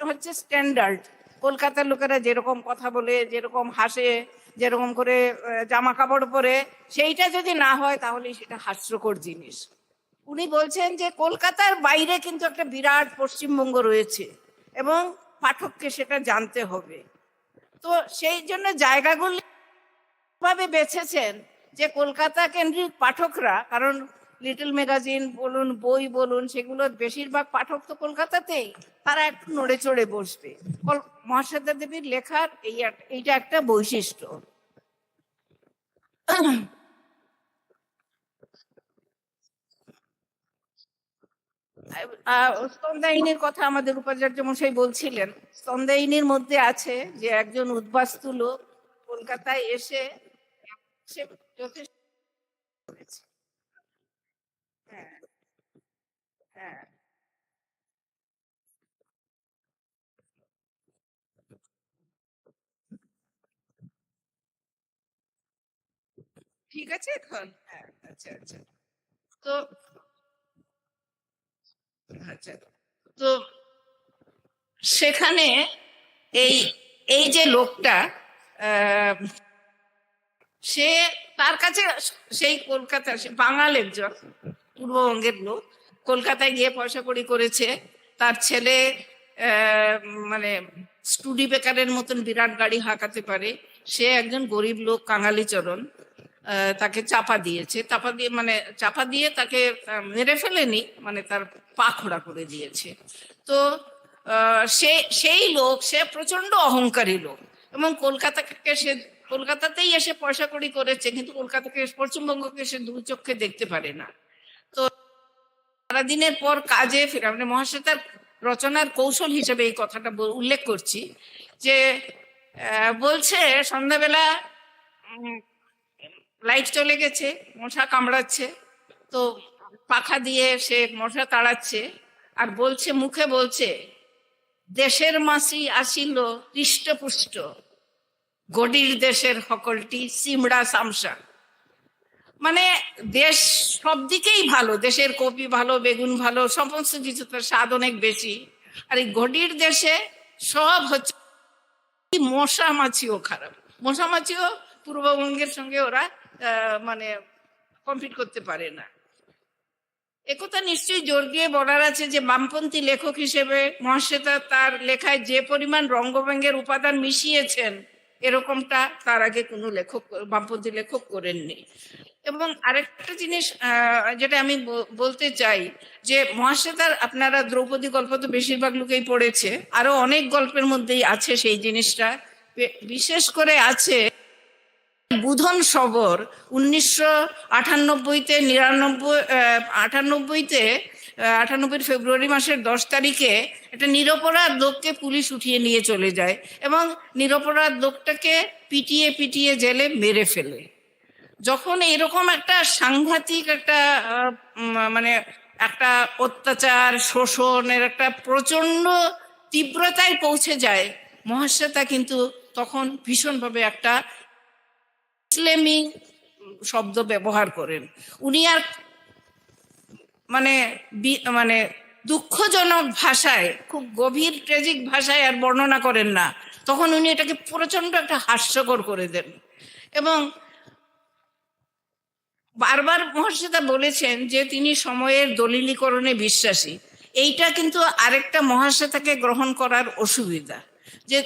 হচ্ছে স্ট্যান্ডার্ড, কলকাতার লোকেরা যেরকম কথা বলে, যেরকম হাসে, যেরকম করে জামা কাপড় পরে, সেইটা যদি না হয় তাহলে সেটা হাস্যকর জিনিস। উনি বলছেন যে কলকাতার বাইরে কিন্তু একটা বিরাট পশ্চিমবঙ্গ রয়েছে এবং পাঠককে সেটা জানতে হবে। তো সেই জন্য জায়গাগুলি ভাবে বেছেছেন যে কলকাতা কেন্দ্রিক পাঠকরা, কারণ লিটল ম্যাগাজিন বলুন, বই বলুন, সেগুলোর বেশিরভাগ পাঠক তো কলকাতাতেই, তারা একটু নড়ে চড়ে বসবে। মহাশ্বেতা দেবীর লেখার এইটা একটা বৈশিষ্ট্য। স্তন্দায়িনীর কথা আমাদের উপাচার্য মশাই বলছিলেন। স্তন্দায়িনীর মধ্যে আছে যে একজন উদ্বাস্তু লোক কলকাতায় এসে সে যথেষ্ট করেছে। হ্যাঁ, হ্যাঁ, ঠিক আছে এখন। হ্যাঁ, আচ্ছা আচ্ছা। তো আচ্ছা, তো সেখানে এই এই যে লোকটা, আহ, সে তার কাছে, সেই কলকাতা, সে বাঙাল একজন, পূর্ববঙ্গের লোক, কলকাতায় গিয়ে পয়সা কড়ি করেছে। তার ছেলে মানে স্টুডি বেকারের মতন বিরাট গাড়ি হাঁকাতে পারে। সে একজন গরিব লোক, কাঙালিচরণ, তাকে চাপা দিয়েছে। চাপা দিয়ে তাকে মেরে ফেলেনি, মানে তার পা খোড়া করে দিয়েছে। তো সেই লোক, সে প্রচন্ড অহংকারী লোক এবং কলকাতাতেই এসে পয়সা কড়ি করেছে, কিন্তু কলকাতাকে, পশ্চিমবঙ্গকে সে দু চোখে দেখতে পারে না। তো সারাদিনের পর কাজে ফেরা, মানে মহাশ্বেতার রচনার কৌশল হিসেবে এই কথাটা উল্লেখ করছি, যে বলছে সন্ধ্যাবেলা লাইট চলে গেছে, মশা কামড়াচ্ছে, তো পাখা দিয়ে সে মশা তাড়াচ্ছে আর বলছে, মুখে বলছে, দেশের মাসি আসিল হৃষ্টপুষ্ট, গডির দেশের সকলটি সিমড়া সামসা। মানে দেশ সব দিকেই ভালো, দেশের কপি ভালো, বেগুন ভালো, সমস্ত কিছু, তার স্বাদ অনেক বেশি। আর এই গডির দেশে সব হচ্ছে, মশা মাছিও খারাপ। মশা মাছিও পূর্ববঙ্গের সঙ্গে ওরা মানে কম্পিট করতে পারে না। একথা নিশ্চয়ই জোর দিয়ে বলার আছে যে বামপন্থী লেখক হিসেবে মহাশ্বেতা তার লেখায় যে পরিমাণ রঙ্গভঙ্গের উপাদান মিশিয়েছেন, এরকমটা তার আগে কোনো বামপন্থী লেখক করেননি। এবং আরেকটা জিনিস যেটা আমি বলতে চাই, যে মহাশ্বেতার, আপনারা দ্রৌপদী গল্প তো বেশিরভাগ লোকেই পড়েছে, আরো অনেক গল্পের মধ্যেই আছে সেই জিনিসটা। বিশেষ করে আছে বুধন সবর 1998-তে, 98 ফেব্রুয়ারি মাসের 10 তারিখে একটা নিরপরাধ লোককে পুলিশ উঠিয়ে নিয়ে চলে যায় এবং নিরপরাধ লোকটাকে পিটিয়ে পিটিয়ে জেলে মেরে ফেলে। যখন এরকম একটা সাংঘাতিক একটা মানে একটা অত্যাচার, শোষণের একটা প্রচন্ড তীব্রতায় পৌঁছে যায়, মহাশ্বেতা কিন্তু তখন ভীষণভাবে একটা ইসলামী শব্দ ব্যবহার করেন। উনি আর মানে দুঃখজনক ভাষায়, খুব গভীর ট্রেজিক ভাষায় আর বর্ণনা করেন না, তখন উনি এটাকে প্রচন্ড একটা হাস্যকর করে দেন। এবং বারবার মহাশ্বেতা বলেছেন যে তিনি সময়ের দলিলীকরণে বিশ্বাসী। এইটা কিন্তু আরেকটা মহাশ্বেতাকে গ্রহণ করার অসুবিধা, যে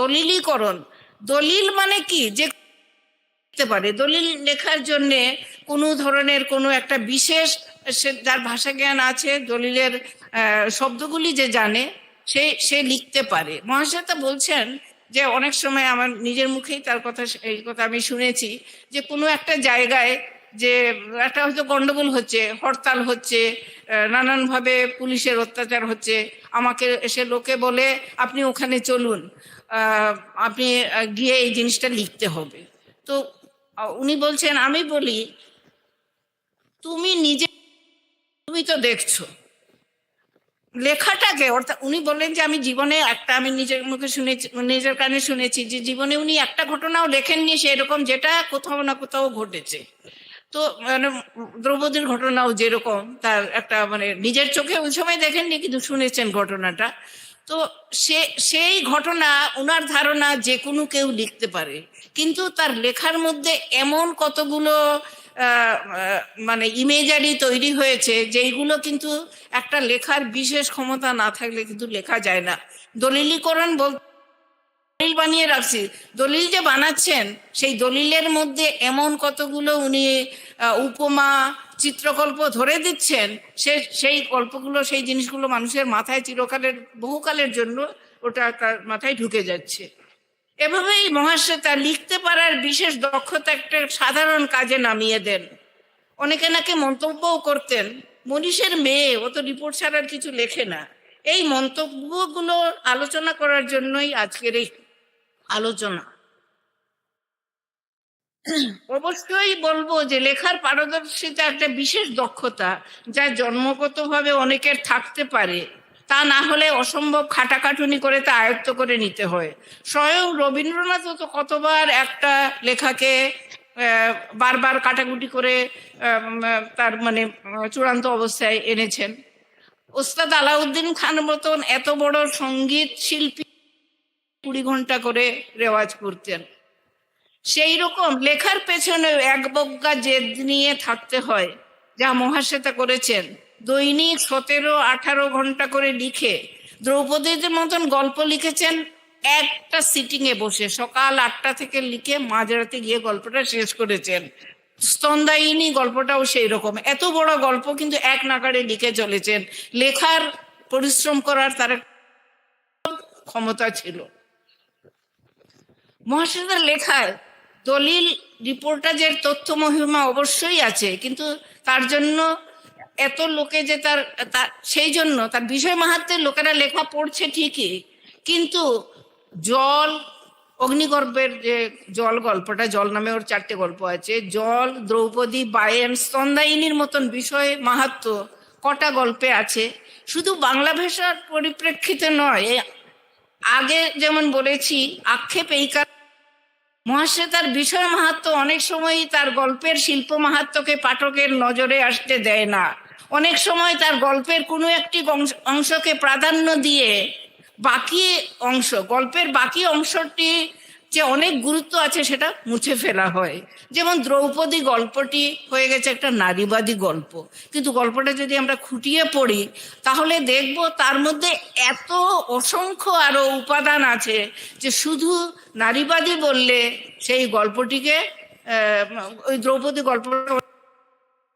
দলিলীকরণ, দলিল মানে কি, যে পারে দলিল লেখার জন্য কোনো ধরনের কোনো একটা বিশেষ, যার ভাষা জ্ঞান আছে, দলিলের শব্দগুলি যে জানে, সে লিখতে পারে। মহাশ্বেতা বলছেন যে অনেক সময় আমার নিজের মুখেই এই কথা আমি শুনেছি, যে কোনো একটা জায়গায় যে একটা হয়তো গন্ডগোল হচ্ছে, হরতাল হচ্ছে, নানানভাবে পুলিশের অত্যাচার হচ্ছে, আমাকে এসে লোকে বলে আপনি ওখানে চলুন, আপনি গিয়ে এই জিনিসটা লিখতে হবে। তো উনি বলছেন, আমি বলি তুমি তো দেখছো লেখাটাকে, অর্থাৎ উনি বললেন যে আমি জীবনে আমি নিজের মুখে শুনেছি, নিজের কানে শুনেছি যে জীবনে উনি একটা ঘটনাও লেখেননি সেরকম, যেটা কোথাও না কোথাও ঘটেছে। তো মানে দ্রৌপদীর ঘটনাও যেরকম, তার একটা মানে নিজের চোখে ওই সময় দেখেননি কিন্তু শুনেছেন ঘটনাটা। তো সেই ঘটনা, ওনার ধারণা যে কোনো কেউ লিখতে পারে, কিন্তু তার লেখার মধ্যে এমন কতগুলো মানে ইমেজারি তৈরি হয়েছে যেইগুলো কিন্তু একটা লেখার বিশেষ ক্ষমতা না থাকলে কিন্তু লেখা যায় না। দলিলীকরণ দলিল বানিয়ে রাখছি, দলিল যে বানাচ্ছেন সেই দলিলের মধ্যে এমন কতগুলো উনি উপমা চিত্রকল্প ধরে দিচ্ছেন, সেই গল্পগুলো, সেই জিনিসগুলো মানুষের মাথায় চিরকালের, বহুকালের জন্য ওটা তার মাথায় ঢুকে যাচ্ছে। এভাবেই মহাশ্বেতা লিখতে পারার বিশেষ দক্ষতা একটা সাধারণ কাজে নামিয়ে দেন। অনেকে নাকি মন্তব্যও করতেন, মনীষের মেয়ে, ও তো রিপোর্ট ছাড়া আর কিছু লেখে না। এই মন্তব্যগুলো আলোচনা করার জন্যই আজকের এই আলোচনা। অবশ্যই বলবো যে লেখার পারদর্শিতা একটা বিশেষ দক্ষতা, যা জন্মগতভাবে অনেকের থাকতে পারে, তা না হলে অসম্ভব খাটাখাটুনি করে তা আয়ত্ত করে নিতে হয়। স্বয়ং রবীন্দ্রনাথও তো কতবার একটা লেখাকে বারবার কাটাকুটি করে তার মানে চূড়ান্ত অবস্থায় এনেছেন। ওস্তাদ আলাউদ্দিন খান মতন এত বড় সঙ্গীত শিল্পী 20 ঘন্টা করে রেওয়াজ করতেন। সেই রকম লেখার পেছনে এক বজ্ঞা জেদ নিয়ে থাকতে হয়, যা মহাশ্বেতা করেছেন। দৈনিক 17-18 ঘন্টা করে লিখে দ্রৌপদীদের মতন গল্প লিখেছেন একটা সিটিংয়ে বসে, সকাল 8টা থেকে লিখে মাঝরাতে গিয়ে গল্পটা শেষ করেছেন। স্তন্দায়িনী গল্পটাও সেই রকম, এত বড় গল্প কিন্তু এক নাগাড়ে লিখে চলেছেন। লেখার পরিশ্রম করার তার ক্ষমতা ছিল। মহাশ্বেতার লেখায় দলিল রিপোর্টাজের তথ্য মহিমা অবশ্যই আছে, কিন্তু তার জন্য এত লোকে যে সেই জন্য তার বিষয় মাহাত্ম্যের লোকেরা লেখা পড়ছে ঠিকই, কিন্তু জল, অগ্নিগর্ভের যে জল গল্পটা, জল নামে ওর 4টে গল্প আছে, জল, দ্রৌপদী, বায়েন, স্তন্দায়িনীর মতন বিষয় মাহাত্ম্য কটা গল্পে আছে। শুধু বাংলা ভাষার পরিপ্রেক্ষিতে নয়, আগে যেমন বলেছি আক্ষেপ এই মহাশ্বেতার বিষয় মাহাত্ম্য অনেক সময়ই তার গল্পের শিল্প মাহাত্ম্যকে পাঠকের নজরে আসতে দেয় না। অনেক সময় তার গল্পের কোনো একটি অংশকে প্রাধান্য দিয়ে বাকি অংশ, গল্পের বাকি অংশটি যে অনেক গুরুত্ব আছে সেটা মুছে ফেলা হয়। যেমন দ্রৌপদী গল্পটি হয়ে গেছে একটা নারীবাদী গল্প, কিন্তু গল্পটা যদি আমরা খুঁটিয়ে পড়ি তাহলে দেখব তার মধ্যে এত অসংখ্য আরো উপাদান আছে যে শুধু নারীবাদী বললে সেই গল্পটিকে ওই দ্রৌপদী গল্পটা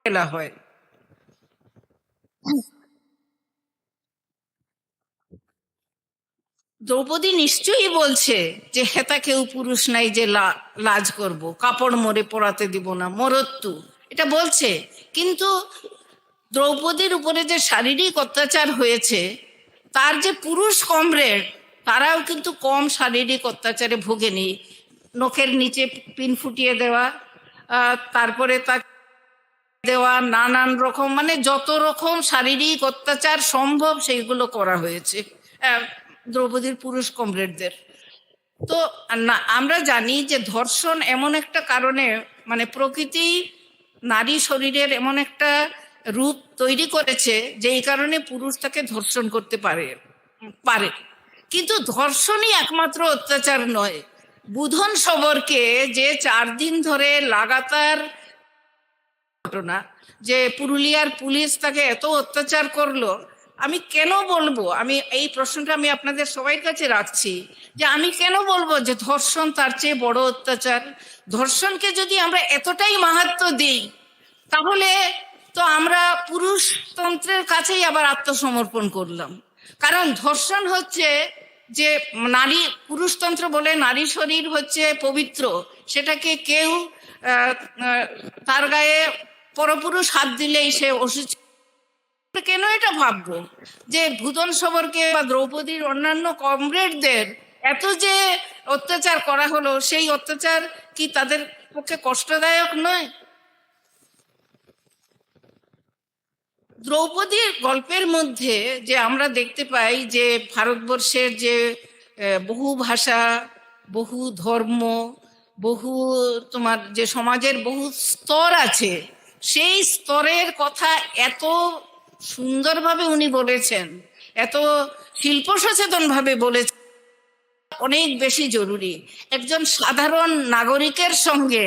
ফেলা হয়। দ্রৌপদী নিশ্চয়ই বলছে যে হেতা কেউ পুরুষ নাই যে লাজ করব, কাপড় মরে পরাতে দিব না, মরত্তু, এটা বলছে। কিন্তু দ্রৌপদীর উপরে যে শারীরিক অত্যাচার হয়েছে, তার যে পুরুষ কমরেড তারাও কিন্তু কম শারীরিক অত্যাচারে ভোগেনি। নখের নিচে পিন ফুটিয়ে দেওয়া, তারপরে তাকে দেওয়া, নানান রকম মানে যত রকম শারীরিক অত্যাচার সম্ভব সেইগুলো করা হয়েছে দ্রৌপদীর পুরুষ কমরেডদের। তো আমরা জানি যে ধর্ষণ এমন একটা কারণে, মানে প্রকৃতি নারী শরীরের এমন একটা রূপ তৈরি করেছে যে এই কারণে পুরুষ তাকে ধর্ষণ করতে পারে। কিন্তু ধর্ষণই একমাত্র অত্যাচার নয়। বুধন শবরকে যে 4 দিন ধরে লাগাতার ঘটনা, যে পুরুলিয়ার পুলিশ তাকে এত অত্যাচার করলো, আমি কেন বলবো, আমি এই প্রশ্নটা আমি আপনাদের সবার কাছে রাখছি যে আমি কেন বলবো যে ধর্ষণ তার চেয়ে বড় অত্যাচার। ধর্ষণকে যদি আমরা এতটাই মাহাত্ম্য দিই তাহলে তো আমরা পুরুষতন্ত্রের কাছেই আবার আত্মসমর্পণ করলাম। কারণ ধর্ষণ হচ্ছে যে নারী, পুরুষতন্ত্র বলে নারী শরীর হচ্ছে পবিত্র, সেটাকে কেউ তার গায়ে পরপুরুষ হাত দিলেই সে অসুচি। কেন এটা ভাববো যে ভূতন শবরকে বা দ্রৌপদীর অন্যান্য কমরেডদের এত যে অত্যাচার করা হলো, সেই অত্যাচার কি তাদের পক্ষে কষ্টদায়ক নয়? দ্রৌপদীর গল্পের মধ্যে যে আমরা দেখতে পাই যে ভারতবর্ষের যে বহু ভাষা, বহু ধর্ম, বহু তোমার যে সমাজের বহু স্তর আছে, সেই স্তরের কথা এত সুন্দরভাবে উনি বলেছেন এত শিল্প সচেতন ভাবে বলেছে, অনেক বেশি জরুরি। একজন সাধারণ নাগরিকের সঙ্গে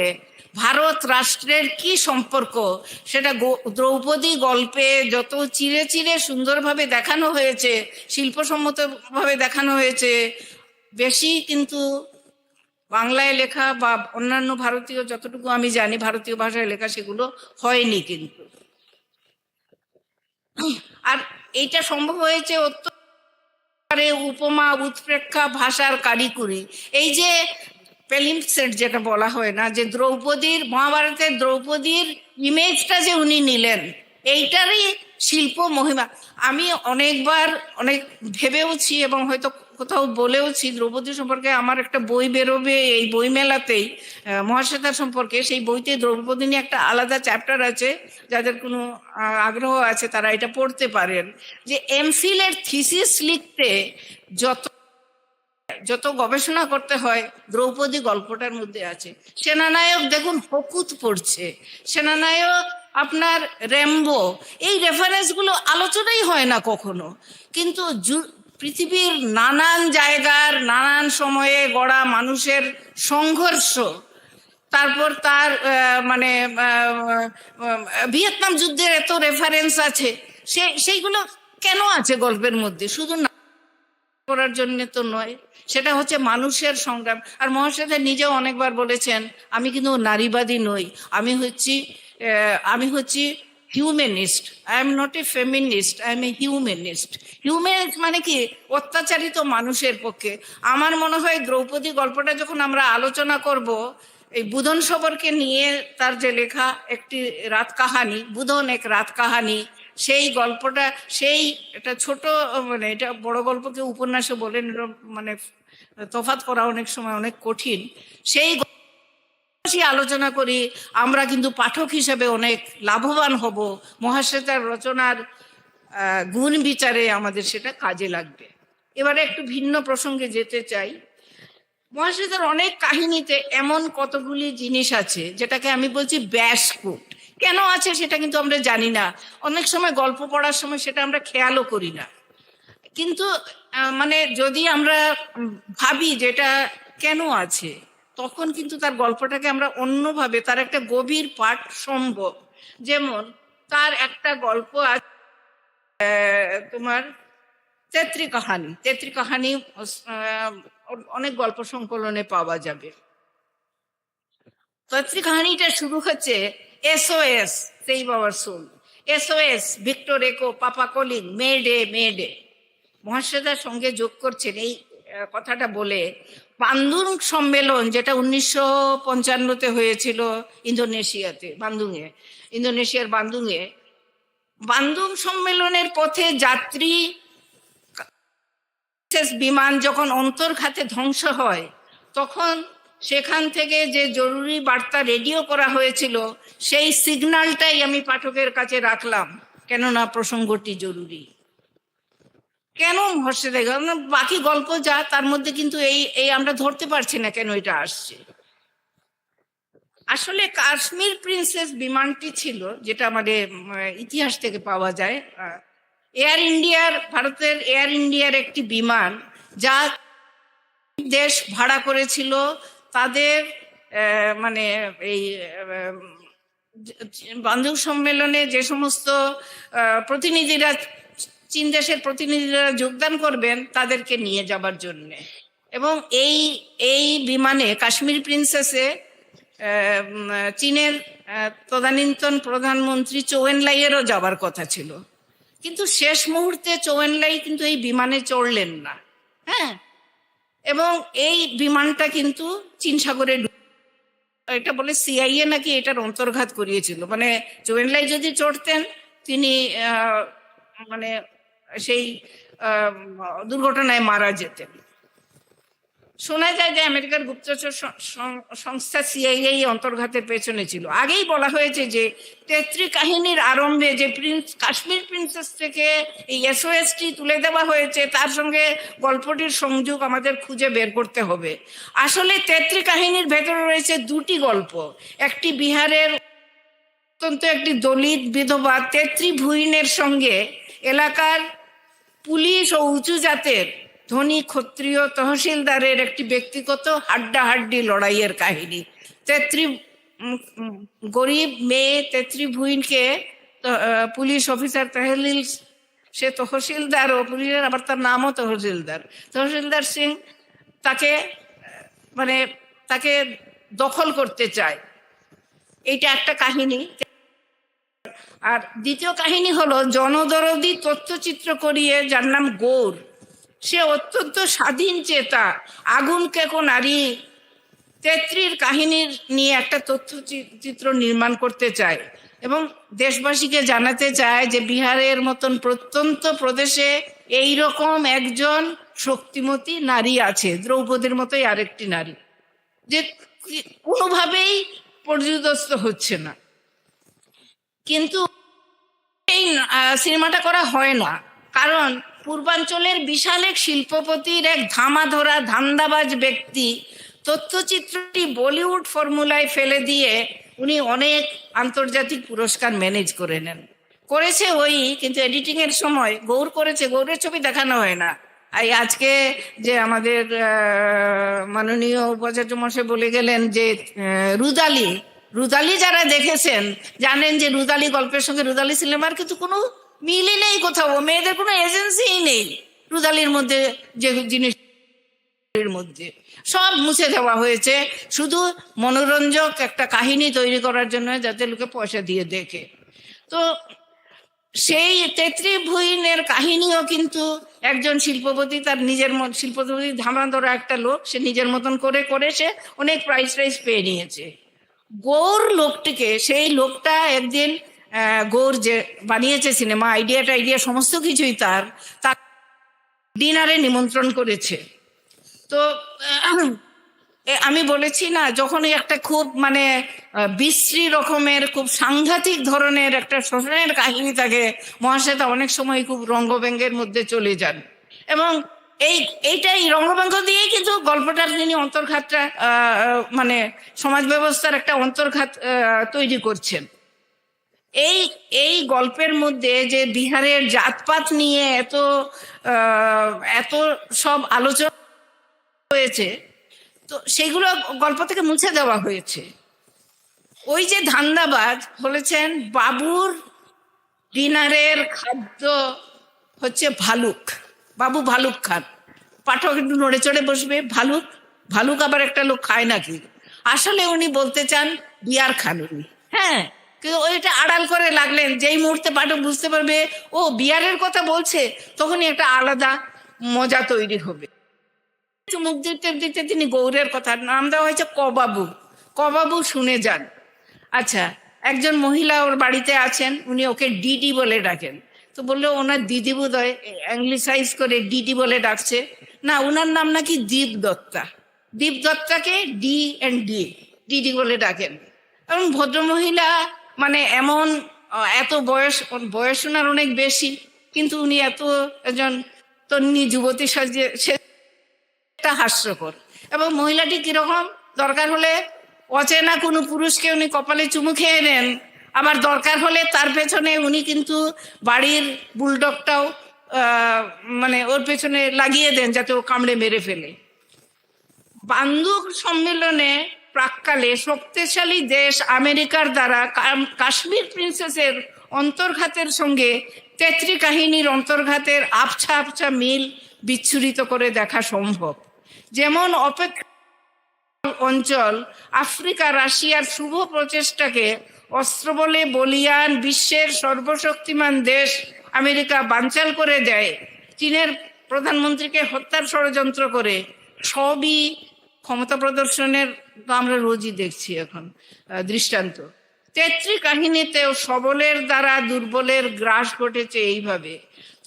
ভারত রাষ্ট্রের কি সম্পর্ক, সেটা দ্রৌপদী গল্পে যত চিরে চিরে সুন্দরভাবে দেখানো হয়েছে, শিল্পসম্মতভাবে দেখানো হয়েছে, বেশি কিন্তু বাংলায় লেখা বা অন্যান্য ভারতীয়, যতটুকু আমি জানি ভারতীয় ভাষায় লেখা, সেগুলো হয়নি কিন্তু। আর এইটা সম্ভব হয়েছে উপমা উৎপ্রেক্ষা ভাষার কারিকুরি। এই যে পেলিমসেট যেটা বলা হয় না, যে দ্রৌপদীর, মহাভারতের দ্রৌপদীর ইমেজটা যে উনি নিলেন, এইটারই শিল্প মহিমা। আমি অনেকবার অনেক ভেবেওছি এবং হয়তো কোথাও বলেওছি, দ্রৌপদী সম্পর্কে আমার একটা বই বেরোবে এই বই মেলাতেই মহাশ্বেতার সম্পর্কে। সেই বইতে দ্রৌপদী নিয়ে একটা আলাদা চ্যাপ্টার আছে, যাদের কোনো আগ্রহ আছে তারা এটা পড়তে পারেন। যে এমফিলের থিসিস লিখতে যত গবেষণা করতে হয়, দ্রৌপদী গল্পটার মধ্যে আছে। সেনানায়ক দেখুন হকুত পড়ছে, সেনানায়ক আপনার র্যাম্বো, এই রেফারেন্সগুলো আলোচনাই হয় না কখনো, কিন্তু পৃথিবীর নানান জায়গার নানান সময়ে গড়া মানুষের সংঘর্ষ, তারপর তার মানে ভিয়েতনাম যুদ্ধের এত রেফারেন্স আছে, সেইগুলো কেন আছে গল্পের মধ্যে? শুধু করার জন্য তো নয়, সেটা হচ্ছে মানুষের সংগ্রাম। আর মহাশ্বেতা নিজেও অনেকবার বলেছেন, আমি কিন্তু নারীবাদী নই, আমি হচ্ছি humanist, I am not a feminist, I M A humanist. Humanist মানে কি? অত্যাচারিত মানুষের পক্ষে। আমার মনে হয় দ্রৌপদী গল্পটা যখন আমরা আলোচনা করব, এই বুধন সবরকে নিয়ে তার যে লেখা একটি রাত কাহানি, বুধন এক রাত কাহানি, সেই গল্পটা, সেই এটা ছোট, মানে এটা বড় গল্পকে উপন্যাসে বলেন, মানে তফাৎ করা অনেক সময় অনেক কঠিন। সেই আলোচনা করি, আমরা কিন্তু পাঠক হিসেবে অনেক লাভবান হব। মহাশ্বেতার রচনার গুণ বিচারে আমাদের সেটা কাজে লাগবে। এবারে একটু ভিন্ন প্রসঙ্গে যেতে চাই। মহাশ্বেতার অনেক কাহিনীতে এমন কতগুলি জিনিস আছে যেটাকে আমি বলছি ব্যাসকূট। কেন আছে সেটা কিন্তু আমরা জানি না, অনেক সময় গল্প পড়ার সময় সেটা আমরা খেয়ালও করি না। কিন্তু মানে যদি আমরা ভাবি যেটা কেন আছে, তখন কিন্তু তার গল্পটাকে আমরা অন্যভাবে, তার একটা গভীর পাঠ সম্ভব। যেমন তার একটা গল্প আছে তোমার তেত্রি কাহানি, অনেক গল্প সংকলনে পাওয়া যাবে। তেত্রি কাহানিটা শুরু হচ্ছে SOS, save our soul, SOS victor echo papa calling, মেডে মেডে। মহাশ্বেতার সঙ্গে যোগ করছেন এই কথাটা বলে, বান্দুং সম্মেলন যেটা 1955-তে হয়েছিল ইন্দোনেশিয়াতে, ইন্দোনেশিয়ার বান্দুং সম্মেলনের পথে যাত্রী বিমান যখন অন্তর্ঘাতে ধ্বংস হয়, তখন সেখান থেকে যে জরুরি বার্তা রেডিও করা হয়েছিল, সেই সিগন্যালটাই আমি পাঠকের কাছে রাখলাম, কেননা প্রসঙ্গটি জরুরি। কেন মহাশ্বেতা? বাকি গল্প যা, তার মধ্যে কিন্তু এই আমরা ধরতে পারছি না কেন এটা আসছে। আসলে কাশ্মীর প্রিন্সেস বিমানটি ছিল, যেটা আমাদের ইতিহাস থেকে পাওয়া যায়, এয়ার ইন্ডিয়ার, ভারতের এয়ার ইন্ডিয়ার একটি বিমান, যা দেশ ভাড়া করেছিল তাদের মানে এই বান্দুং সম্মেলনে যে সমস্ত প্রতিনিধিরা, চীন দেশের প্রতিনিধিরা যোগদান করবেন, তাদেরকে নিয়ে যাবার জন্য। এবং এই বিমানে কাশ্মীর প্রিন্সেসে চীনের তদানীন্তন প্রধানমন্ত্রী চৌ এন-লাইয়েরও যাবার কথা ছিল, কিন্তু শেষ মুহূর্তে চৌ এন-লাই কিন্তু এই বিমানে চড়লেন না। হ্যাঁ, এবং এই বিমানটা কিন্তু চীন সাগরে, এটা বলে CIA নাকি এটার অন্তর্ঘাত করিয়েছিল। মানে চৌ এন-লাই যদি চড়তেন, তিনি মানে সেই দুর্ঘটনায় মারা যেতেন। শোনা যায় যে আমেরিকার গুপ্তচর সংস্থা CIA অন্তর্ঘাতের পেছনে ছিল। আগেই বলা হয়েছে যে তেত্রি কাহিনীর আরম্ভে যে কাশ্মীর প্রিন্সেস থেকে এই SOSটি তুলে দেওয়া হয়েছে, তার সঙ্গে গল্পটির সংযোগ আমাদের খুঁজে বের করতে হবে। আসলে তেত্রি কাহিনীর ভেতরে রয়েছে দুটি গল্প। একটি বিহারের অত্যন্ত একটি দলিত বিধবা তেত্রি ভুইনের সঙ্গে এলাকার পুলিশ ও উঁচু জাতের ধনী ক্ষত্রিয় তহসিলদারের একটি ব্যক্তিগত হাড্ডাহাড্ডি লড়াইয়ের কাহিনী। গরিব মেয়ে তেত্রি ভুইনকে পুলিশ অফিসার তাহলিল, সে তহসিলদার ও পুলিশের, আবার তার নামও তহসিলদার সিং তাকে দখল করতে চায়। এইটা একটা কাহিনী। আর দ্বিতীয় কাহিনী হলো জনদরদি তথ্যচিত্র করিয়ে, যার নাম গৌর। সে অত্যন্ত স্বাধীন চেতা, আগুন কেকো নারী তেত্রির কাহিনীর নিয়ে একটা তথ্যচিত্র নির্মাণ করতে চায় এবং দেশবাসীকে জানাতে চায় যে বিহারের মতন প্রত্যন্ত প্রদেশে এই রকম একজন শক্তিমতী নারী আছে, দ্রৌপদীর মতোই আরেকটি নারী, যে কোনোভাবেই পর্যুদস্ত হচ্ছে না। কিন্তু এই সিনেমাটা করা হয় না, কারণ পূর্বাঞ্চলের বিশাল এক শিল্পপতির এক ধামাধরা ধান্দাবাজ ব্যক্তি তথ্যচিত্রটি বলিউড ফর্মুলায় ফেলে দিয়ে উনি অনেক আন্তর্জাতিক পুরস্কার ম্যানেজ করে নেন। করেছে ওই, কিন্তু এডিটিং এর সময় গৌর করেছে, গৌরের ছবি দেখানো হয় না। আজকে যে আমাদের মাননীয় উপাচার্য মশাই বলে গেলেন যে রুদালি যারা দেখেছেন জানেন যে রুদালি গল্পের সঙ্গে রুদালি সিনেমার কিন্তু কোনো মিলই নেই কোথাও, মেয়েদের কোনো এজেন্সিই নেই রুদালির মধ্যে, যে জিনিস মধ্যে সব মুছে দেওয়া হয়েছে শুধু মনোরঞ্জক একটা কাহিনী তৈরি করার জন্য, যাতে লোকে পয়সা দিয়ে দেখে। তো সেই তেত্রি ভুইনের কাহিনীও কিন্তু একজন শিল্পপতি, তার নিজের শিল্পপতি ধামাধরা একটা লোক, সে নিজের মতন করে সে অনেক প্রাইজ পেয়ে নিয়েছে। গৌর লোকটিকে, সেই লোকটা একদিন গৌর যে বানিয়েছে সিনেমা, আইডিয়া সমস্ত কিছুই তার ডিনারে নিমন্ত্রণ করেছে। তো আমি বলেছি না, যখনই একটা খুব বিশ্রী রকমের, খুব সাংঘাতিক ধরনের একটা শোষণের কাহিনী থাকে, মহাশ্বেতা অনেক সময় খুব রঙ্গব্যঙ্গের মধ্যে চলে যান। এবং এইটাই রঙ্গভঙ্গ দিয়েই কিন্তু গল্পটার তিনি অন্তর্ঘাতটা সমাজ ব্যবস্থার একটা অন্তর্ঘাত তৈরি করছেন। এই গল্পের মধ্যে যে বিহারের জাতপাত নিয়ে এত সব আলোচনা হয়েছে, তো সেগুলো গল্প থেকে মুছে দেওয়া হয়েছে। ওই যে ধান্দাবাজ বলেছেন বাবুর ডিনারের খাদ্য হচ্ছে বাবু ভালুক খান। পাঠক একটু নড়ে চড়ে বসবে, ভালুক আবার একটা লোক খায় নাকি? আসলে উনি বলতে চান বিয়ার খান উনি। হ্যাঁ, কিন্তু ওইটা আড়াল করে লাগলেন। যেই মুহূর্তে পাঠক বুঝতে পারবে ও বিয়ারের কথা বলছে, তখনই একটা আলাদা মজা তৈরি হবে। মুখ দিতে তিনি গৌরের কথা নাম দেওয়া হয়েছে কবাবু শুনে যান। আচ্ছা, একজন মহিলা ওর বাড়িতে আছেন, উনি ওকে ডিডি বলে ডাকেন। তো বললো ওনার দিদি বোধহয় অ্যাংলিসাইজ করে ডিডি বলে ডাকছে। না, ওনার নাম নাকি দীপদত্তাকে ডিডি বলে ডাকেন। এবং ভদ্রমহিলা এমন এত বয়স ওনার অনেক বেশি, কিন্তু উনি একজন তন্নি যুবতী সাজিয়ে, সেটা হাস্যকর। এবং মহিলাটি কিরকম, দরকার হলে অচেনা কোনো পুরুষকে উনি কপালে চুমু খেয়ে নেন, আবার দরকার হলে তার পেছনে উনি কিন্তু বাড়ির বুলডগটাও ওর পেছনে লাগিয়ে দেন যাতে ও কামড়ে মেরে ফেলে। বান্দুক সম্মেলনে প্রাক্কালে শক্তিশালী দেশ আমেরিকার দ্বারা কাশ্মীর প্রিন্সেসের অন্তর্ঘাতের সঙ্গে তেত্রি কাহিনীর অন্তর্ঘাতের আবছা মিল বিচ্ছুরিত করে দেখা সম্ভব। যেমন অপেক্ষা অঞ্চল আফ্রিকা রাশিয়ার শুভ প্রচেষ্টাকে অস্ত্র বলে বলিয়ান বিশ্বের সর্বশক্তিমান দেশ আমেরিকা বানচাল করে দেয়, চীনের প্রধানমন্ত্রীকে হত্যার ষড়যন্ত্র করে, সবই ক্ষমতা প্রদর্শনের তো আমরা রোজই দেখছি এখন দৃষ্টান্ত। তেত্রি কাহিনীতেও সবলের দ্বারা দুর্বলের গ্রাস ঘটেছে এইভাবে।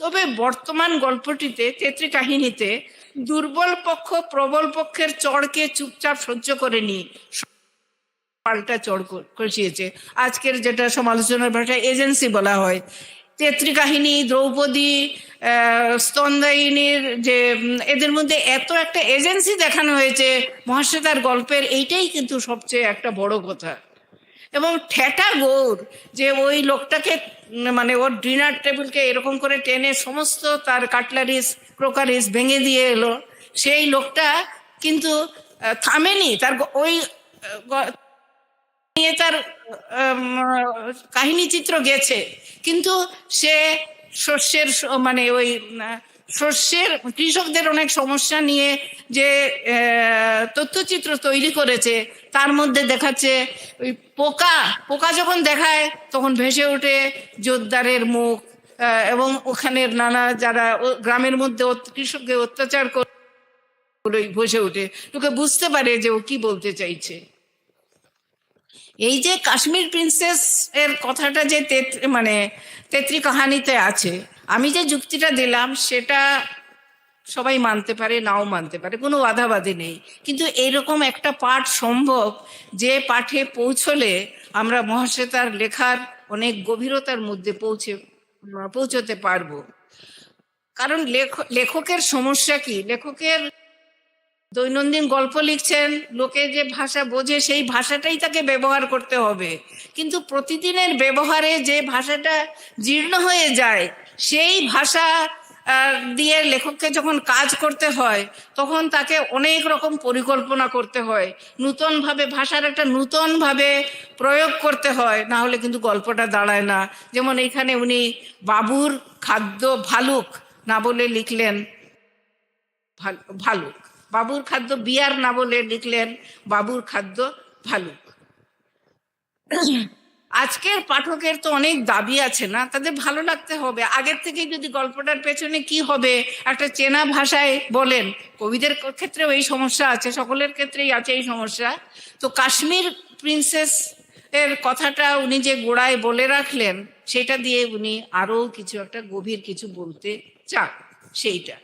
তবে বর্তমান গল্পটিতে, তেত্রি কাহিনীতে, দুর্বল পক্ষ প্রবল পক্ষের চড়কে চুপচাপ সহ্য করেনি, পাল্টা চড় কষিয়েছে। আজকের যেটা সমালোচনার ভাষায় এজেন্সি বলা হয়। তেত্রি কাহিনী, দ্রৌপদী, স্তন্দায়িনীর যে এদের মধ্যে এত একটা এজেন্সি দেখানো হয়েছে মহাশ্বেতার গল্পের, এইটাই কিন্তু সবচেয়ে একটা বড় কথা। এবং ঠেটা গৌর যে ওই লোকটাকে মানে ওর ডিনার টেবিলকে এরকম করে টেনে সমস্ত তার কাটলারিস ক্রোকারিস ভেঙে দিয়ে এলো, সেই লোকটা কিন্তু থামেনি, তার ওই নিয়ে তার কাহিনী চিত্র গেছে, কিন্তু সে শস্যের মানে ওই শস্যের কৃষকদের অনেক সমস্যা নিয়ে যে তথ্যচিত্র তৈরি করেছে তার মধ্যে দেখাচ্ছে ওই পোকা পোকা যখন দেখায় তখন ভেসে ওঠে জোরদারের মুখ, এবং ওখানের নানা যারা গ্রামের মধ্যে কৃষককে অত্যাচার করে ভেসে ওঠে, তোকে বুঝতে পারে যে ও কি বলতে চাইছে। এই যে কাশ্মীর প্রিন্সেস এর কথাটা যে মানে তেত্রি কাহানিতে আছে, আমি যে যুক্তিটা দিলাম সেটা সবাই মানতে পারে নাও মানতে পারে, কোনো বাধাবাধি নেই, কিন্তু এইরকম একটা পাঠ সম্ভব যে পাঠে পৌঁছলে আমরা মহাশ্বেতার লেখার অনেক গভীরতার মধ্যে পৌঁছতে পারবো। কারণ লেখকের সমস্যা কি, লেখকের দৈনন্দিন গল্প লিখছেন, লোকে যে ভাষা বোঝে সেই ভাষাটাই তাকে ব্যবহার করতে হবে, কিন্তু প্রতিদিনের ব্যবহারে যে ভাষাটা জীর্ণ হয়ে যায় সেই ভাষা দিয়ে লেখককে যখন কাজ করতে হয় তখন তাকে অনেক রকম পরিকল্পনা করতে হয়, নূতনভাবে ভাষার একটা নূতনভাবে প্রয়োগ করতে হয়, না হলে কিন্তু গল্পটা দাঁড়ায় না। যেমন এখানে উনি বাবুর খাদ্য ভালুক না বলে লিখলেন ভালুক, বাবুর খাদ্য বিয়ার না বলে লিখলেন বাবুর খাদ্য ভালুক। আজকের পাঠকের তো অনেক দাবি আছে না, তাদের ভালো লাগতে হবে। আগের থেকে যদি গল্পটার পেছনে কি হবে একটা চেনা ভাষায় বলেন, কবিদের ক্ষেত্রেও এই সমস্যা আছে, সকলের ক্ষেত্রেই আছে এই সমস্যা। তো কাশ্মীর প্রিন্সেস এর কথাটা উনি যে গোড়ায় বলে রাখলেন সেটা দিয়ে উনি আরো কিছু একটা গভীর কিছু বলতে চান সেইটা,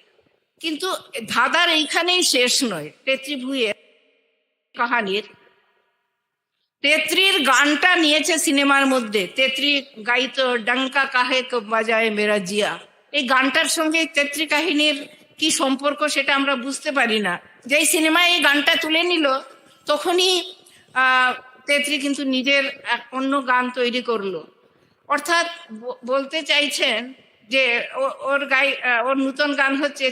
কিন্তু ধাঁধার এইখানেই শেষ নয়। তেত্রি ভুঁইয়ের কাহানির তেত্রির গানটা নিয়েছে সিনেমার মধ্যে, তেত্রি গাইতো ডঙ্কা কাহে কো বাজায় মেরা জিয়া, এই গানটার সঙ্গে তেত্রি কাহিনীর কি সম্পর্ক সেটা আমরা বুঝতে পারি না। যেই সিনেমায় এই গানটা তুলে নিল তখনই তেত্রি কিন্তু নিজের এক অন্য গান তৈরি করলো, অর্থাৎ বলতে চাইছেন যে ওর নূতন গান হচ্ছে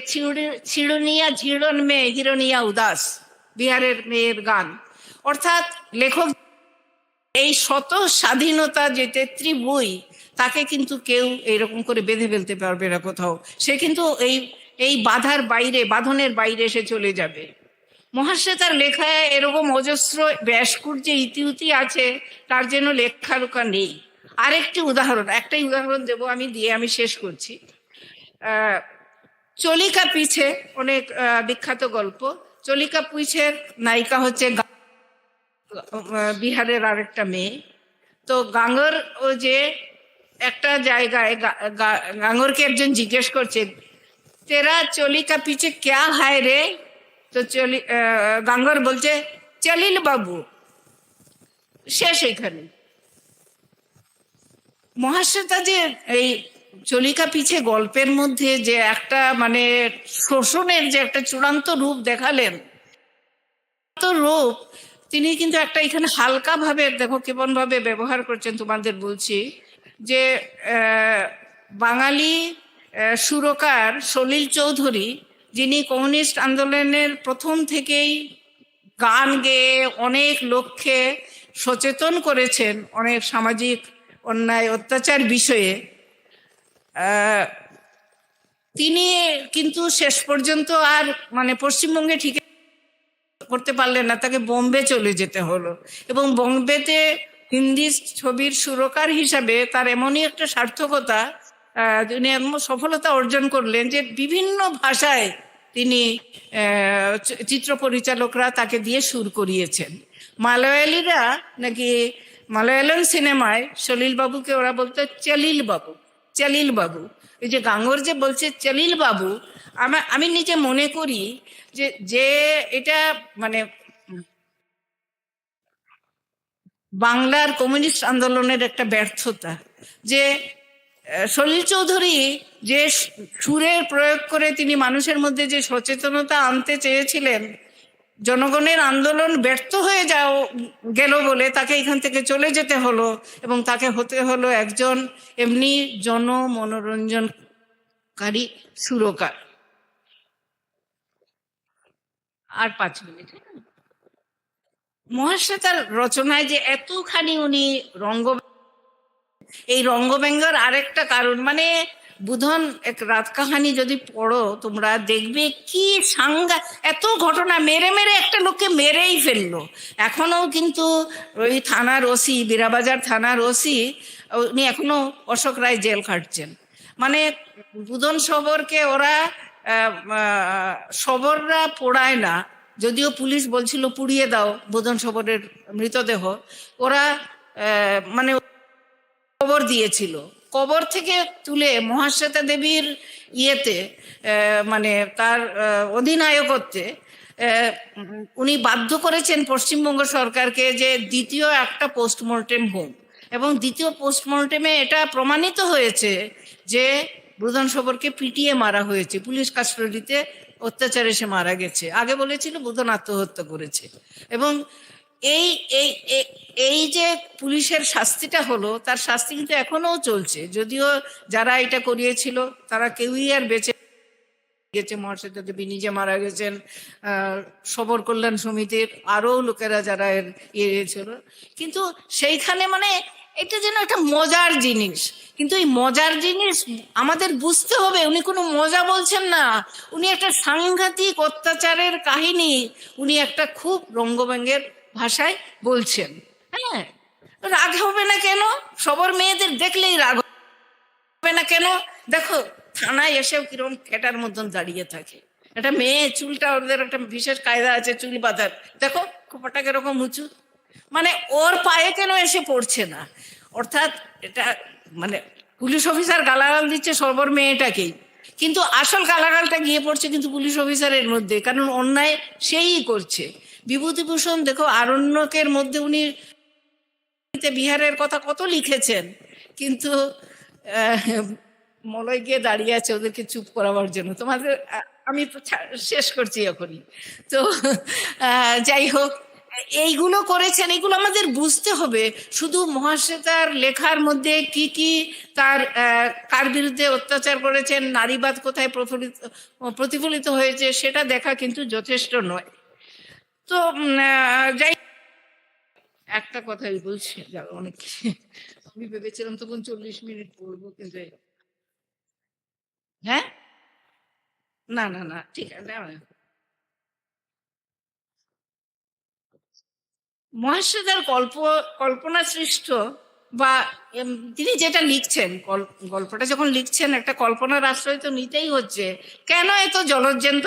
ছিড়ুনিয়া ঝিড়ন মেয়ে হিরোনিয়া উদাস, বিহারের মেয়ের গান। অর্থাৎ লেখক এই শত স্বাধীনতা যে তেত্রি বই, তাকে কিন্তু কেউ এইরকম করে বেঁধে ফেলতে পারবে না কোথাও, সে কিন্তু এই বাধার বাইরে বাঁধনের বাইরে এসে চলে যাবে। মহাশ্বেতার লেখায় এরকম অজস্র ব্যাসকুর যে ইতিউতি আছে তার যেন লেখারুকা নেই। আরেকটি উদাহরণ, একটাই উদাহরণ দেবো আমি, দিয়ে আমি শেষ করছি। চলিকা পিছে অনেক বিখ্যাত গল্প, চলিকা পিছের নায়িকা হচ্ছে বিহারের আরেকটা মেয়ে। তো গাঙ্গর ও যে একটা জায়গায় গাঙ্গরকে একজন জিজ্ঞেস করছে তেরা চলিকা পিছে ক্যা হায় রে, তো গাঙ্গর বলছে চলিল বাবু, শেষ এখানে। মহাশ্বেতা যে এই চলিকা পিছে গল্পের মধ্যে যে একটা মানে শোষণের যে একটা চূড়ান্ত রূপ দেখালেন, রূপ তিনি কিন্তু একটা এখানে হালকা ভাবে দেখো কেমন ভাবে ব্যবহার করছেন। তোমাদের বলছি যে বাঙালি সুরকার সলিল চৌধুরী, যিনি কমিউনিস্ট আন্দোলনের প্রথম থেকেই গান গেয়ে অনেক লোককে সচেতন করেছেন অনেক সামাজিক অন্যায় অত্যাচার বিষয়ে, তিনি কিন্তু শেষ পর্যন্ত আর মানে পশ্চিমবঙ্গে ঠিক করতে পারলেন না, তাকে বোম্বে চলে যেতে হলো। এবং বোম্বেতে হিন্দি ছবির সুরকার হিসাবে তার এমনই একটা সার্থকতা, তিনি এমন সফলতা অর্জন করলেন যে বিভিন্ন ভাষায় তিনি চিত্র পরিচালকরা তাকে দিয়ে সুর করিয়েছেন। মালয়ালিরা নাকি মালয়ালম সিনেমায় সলিল বাবুকে ওরা বলতো চলিল বাবু, চলিল বাবু। এই যে গাঙ্গর যে বলছে চলিল বাবু, আমি নিজে মনে করি যে এটা মানে বাংলার কমিউনিস্ট আন্দোলনের একটা ব্যর্থতা, যে সলিল চৌধুরী যে সুরের প্রয়োগ করে তিনি মানুষের মধ্যে যে সচেতনতা আনতে চেয়েছিলেন, জনগণের আন্দোলন ব্যর্থ হয়ে গেল বলে তাকে এখান থেকে চলে যেতে হলো এবং তাকে হতে হলো একজন এমনি মনোরঞ্জনকারী সুরকার। আর 5 মিনিট। মহাশ্বেতার রচনায় যে এতখানি উনি এই রঙ্গব্যঙ্গের আরেকটা কারণ, মানে বুধন এক রাত কাহানি যদি পড়ো তোমরা দেখবে কি এত ঘটনা, মেরে মেরে একটা লোককে মেরেই ফেললো। এখনো কিন্তু ওই থানার ওসি, বীরাবাজার থানার ওসি, উনি এখনো অশোক রায় জেল খাটছেন। মানে বুধন শবরকে ওরা শবররা পোড়ায় না, যদিও পুলিশ বলছিল পুড়িয়ে দাও বুধন শবরের মৃতদেহ, ওরা মানে কবর দিয়েছিল। কবর থেকে তুলে মহাশ্বেতা দেবীর ইয়েতে মানে তার অধিনায়কত্বে উনি বাধ্য করেছেন পশ্চিমবঙ্গ সরকারকে যে দ্বিতীয় একটা পোস্টমর্টেম হোক, এবং দ্বিতীয় পোস্টমর্টেমে এটা প্রমাণিত হয়েছে যে বুধন শবরকে পিটিয়ে মারা হয়েছে, পুলিশ কাস্টডিতে অত্যাচারে সে মারা গেছে। আগে বলেছিল বুধন আত্মহত্যা করেছে। এবং এই এই এই যে পুলিশের শাস্তিটা হলো, তার শাস্তি কিন্তু এখনো চলছে, যদিও যারা এটা করিয়েছিল তারা কেউই আর বেঁচে গেছে। মহাশ্বেতা দেবী নিজে মারা গেছেন, শবর কল্যাণ সমিতির আরো লোকেরা যারা এর ইয়ে ছিল। কিন্তু সেইখানে মানে এটা যেন একটা মজার জিনিস, কিন্তু এই মজার জিনিস আমাদের বুঝতে হবে উনি কোনো মজা বলছেন না, উনি একটা সাংঘাতিক অত্যাচারের কাহিনী উনি একটা খুব রঙ্গব্যঙ্গের ভাষায় বলছেন। হ্যাঁ, রাগ হবে না কেন? সবর মেয়েদের দেখলেই রাগ হবে না কেন? দেখো থানায় এসেও কিরকম খেটার মতন দাঁড়িয়ে থাকে একটা মেয়ে, চুলটা ওদের একটা বিশেষ কায়দা আছে চুল বাঁধার, দেখো খোপাটা কিরকম উঁচু, মানে ওর পায়ে কেন এসে পড়ছে না? অর্থাৎ এটা মানে পুলিশ অফিসার গালাগাল দিচ্ছে সবর মেয়েটাকেই, কিন্তু আসল গালাগালটা গিয়ে পড়ছে কিন্তু পুলিশ অফিসারের মধ্যে, কারণ অন্যায় সেই করছে। বিভূতিভূষণ দেখো আরণ্যকের মধ্যে উনি বিহারের কথা কত লিখেছেন, কিন্তু মলয় গিয়ে দাঁড়িয়ে আছে ওদেরকে চুপ করাবার জন্য। তোমাদের আমি শেষ করছি এখনই। তো যাই হোক, এইগুলো করেছেন, এগুলো আমাদের বুঝতে হবে। শুধু মহাশ্বেতার লেখার মধ্যে কি কি তার কার বিরুদ্ধে অত্যাচার করেছেন, নারীবাদ কোথায় প্রতিফলিত হয়েছে সেটা দেখা কিন্তু যথেষ্ট নয়। তো যাই একটা কথাই বলছি, অনেক আমি ভেবেছিলাম তখন 40 মিনিট বলবো, কিন্তু হ্যাঁ না না না ঠিক আছে। মহাশ্বেতার কল্পনা সৃষ্ট বা তিনি যেটা লিখছেন, গল্পটা যখন লিখছেন একটা কল্পনার আশ্রয় তো নিতেই হচ্ছে। কেন এত জলজ্যান্ত?